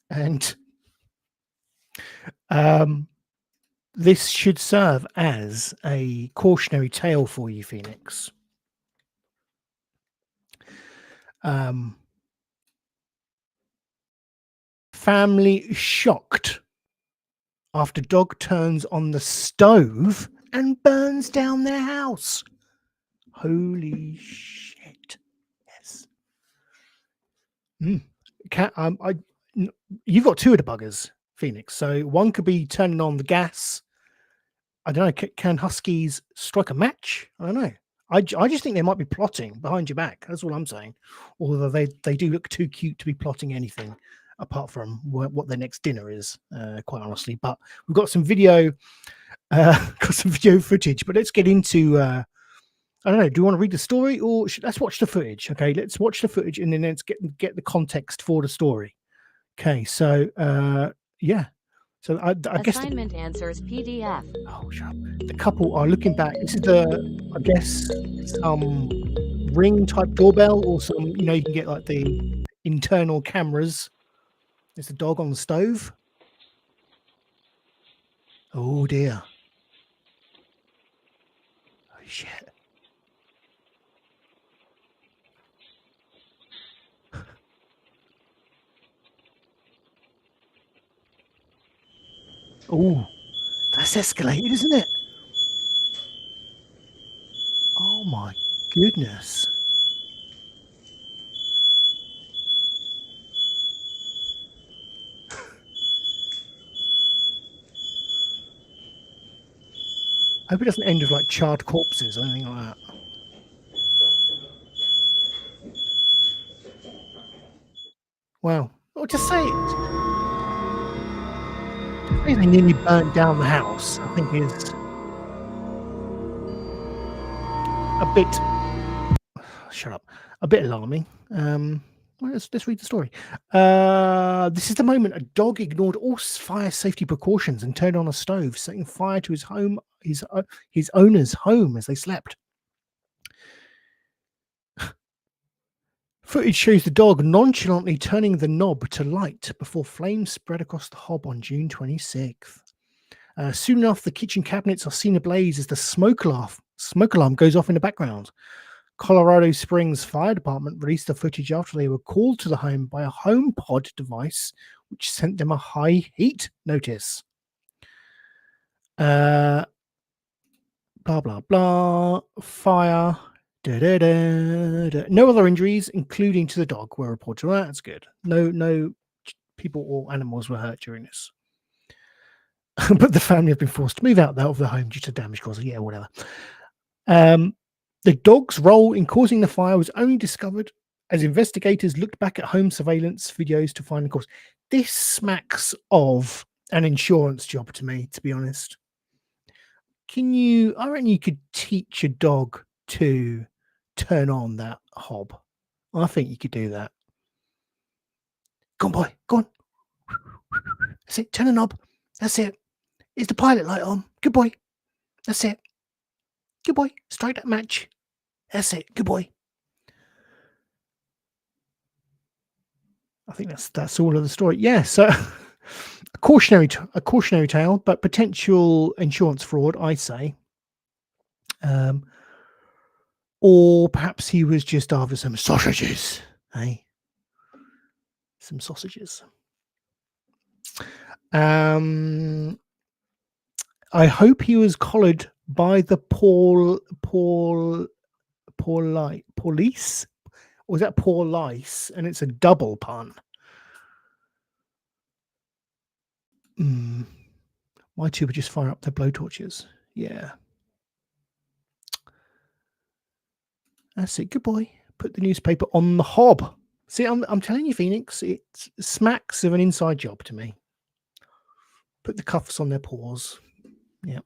And this should serve as a cautionary tale for you, Phoenix. Family shocked after dog turns on the stove and burns down their house. Holy shit. Yes. You've got two of the buggers, Phoenix. So one could be turning on the gas. I don't know. Can huskies strike a match? I don't know. I just think they might be plotting behind your back. That's all I'm saying. Although they do look too cute to be plotting anything apart from what their next dinner is, quite honestly. But we've got some video, footage. But let's get into. I don't know. Do you want to read the story, or let's watch the footage? Okay, let's watch the footage and then let's get the context for the story. Okay, so yeah. So I guess assignment answers PDF. Oh, shut up. The couple are looking back. This is I guess some Ring type doorbell or some, you can get like the internal cameras. There's the dog on the stove. Oh dear. Oh shit. Oh, that's escalated, isn't it? Oh my goodness. I hope it doesn't end with like charred corpses or anything like that. Wow. Well, just say it. They nearly burnt down the house, I think is a bit. Shut up. A bit alarming. Let's read the story. This is the moment a dog ignored all fire safety precautions and turned on a stove, setting fire to his owner's home as they slept. Footage shows the dog nonchalantly turning the knob to light before flames spread across the hob on June 26th. Soon enough, the kitchen cabinets are seen ablaze as the smoke alarm goes off in the background. Colorado Springs Fire Department released the footage after they were called to the home by a HomePod device, which sent them a high heat notice. Blah, blah, blah. Fire. No other injuries, including to the dog, were reported. Well, that's good. No people or animals were hurt during this. But the family have been forced to move out of the home due to damage caused. Yeah, whatever. The dog's role in causing the fire was only discovered as investigators looked back at home surveillance videos to find the cause. This smacks of an insurance job to me, to be honest. I reckon you could teach a dog to turn on that hob. I think you could do that. Go on, boy. Go on. That's it. Turn the knob. That's it. Is the pilot light on? Good boy. That's it. Good boy. Strike that match. That's it. Good boy. I think that's all of the story. Yeah. So a cautionary tale, but potential insurance fraud, I say. Or perhaps he was just after some sausages. Hey, some sausages. I hope he was collared by the police, or was that Paul Lice? And it's a double pun. My two would just fire up their blowtorches. Yeah. That's it. Good boy. Put the newspaper on the hob. See, I'm telling you, Phoenix, it smacks of an inside job to me. Put the cuffs on their paws. Yeah.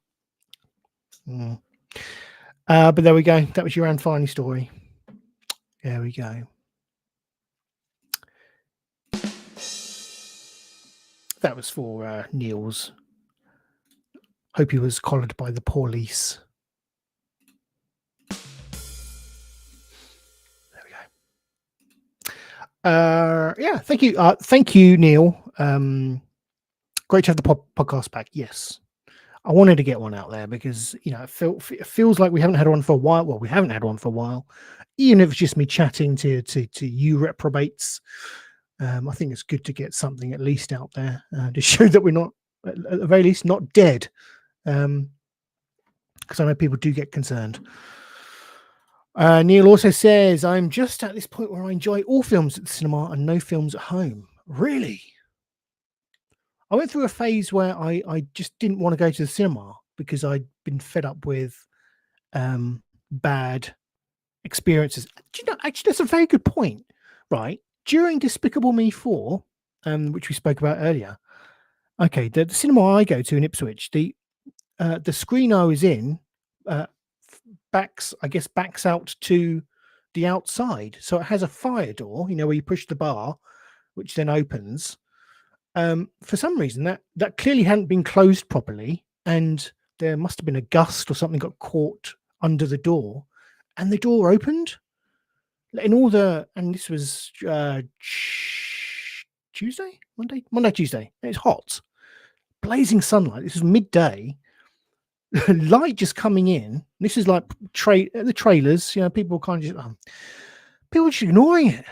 But there we go. That was your Anne Finey story. There we go. That was for Neil's. Hope he was collared by the police. There we go. Yeah, thank you. Thank you, Neil. Great to have the podcast back. Yes. I wanted to get one out there because, you know, it feels like we haven't had one for a while. Well, we haven't had one for a while. Even if it's just me chatting to you reprobates. I think it's good to get something at least out there to show that we're not, at the very least, not dead. Because I know people do get concerned. Neil also says, I'm just at this point where I enjoy all films at the cinema and no films at home. Really? I went through a phase where I just didn't want to go to the cinema because I'd been fed up with bad experiences. Do you know, actually, that's a very good point, right? During Despicable Me 4, which we spoke about earlier, okay, the cinema I go to in Ipswich, the screen I was in backs out to the outside. So it has a fire door, you know, where you push the bar, which then opens. For some reason, that clearly hadn't been closed properly, and there must have been a gust or something got caught under the door, and the door opened. And this was Monday, Tuesday. And it's hot, blazing sunlight. This is midday. Light just coming in. This is like the trailers. You know, people kind of people were just ignoring it.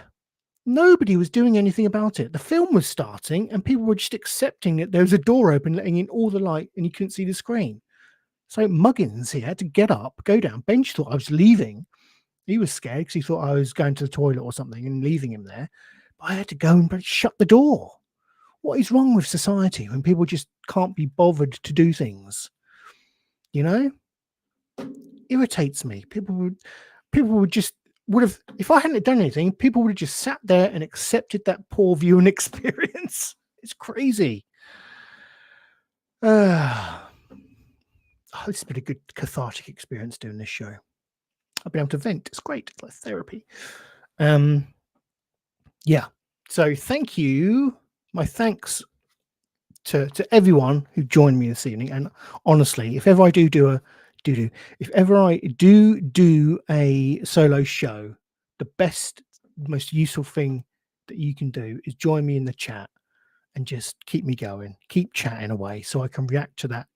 Nobody was doing anything about it. The film was starting, and people were just accepting that there was a door open, letting in all the light, and you couldn't see the screen. So Muggins, he had to get up, go down. Bench thought I was leaving. He was scared because he thought I was going to the toilet or something and leaving him there. But I had to go and shut the door. What is wrong with society when people just can't be bothered to do things? You know, irritates me. People would have, if I hadn't done anything, people would have just sat there and accepted that poor viewing experience. It's crazy. This has been a good cathartic experience doing this show. I've been able to vent. It's great. It's like therapy. Yeah. So thank you. My thanks to everyone who joined me this evening. And honestly, if ever I do a solo show, the best, most useful thing that you can do is join me in the chat and just keep me going, keep chatting away so I can react to that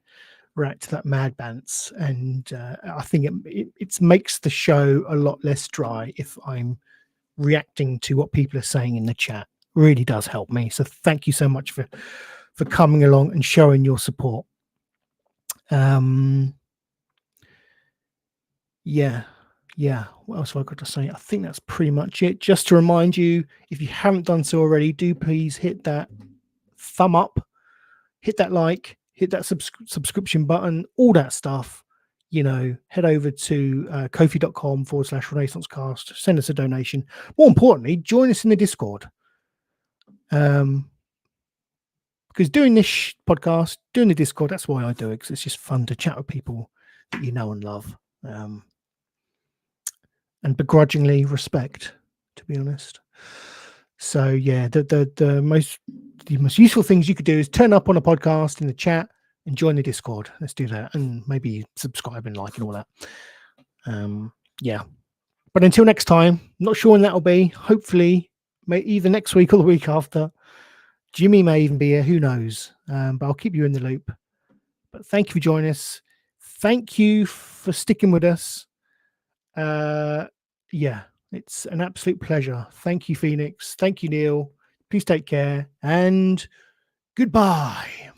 mad bants. And I think it makes the show a lot less dry if I'm reacting to what people are saying in the chat. Really does help me. So thank you so much for coming along and showing your support. Yeah. What else have I got to say? I think that's pretty much it. Just to remind you, if you haven't done so already, do please hit that thumb up, hit that like, hit that subscription button, all that stuff. You know, head over to kofi.com/renaissancecast, send us a donation. More importantly, join us in the Discord. Because doing this podcast, doing the Discord, that's why I do it, because it's just fun to chat with people that you know and love. And begrudgingly respect, to be honest. So yeah, the most the most useful things you could do is turn up on a podcast in the chat and join the Discord. Let's do that, and maybe subscribe and like and all that. Yeah. But until next time, not sure when that'll be. Hopefully, either next week or the week after. Jimmy may even be here. Who knows? But I'll keep you in the loop. But thank you for joining us. Thank you for sticking with us. Yeah, it's an absolute pleasure. Thank you, Phoenix. Thank you, Neil. Please take care and goodbye.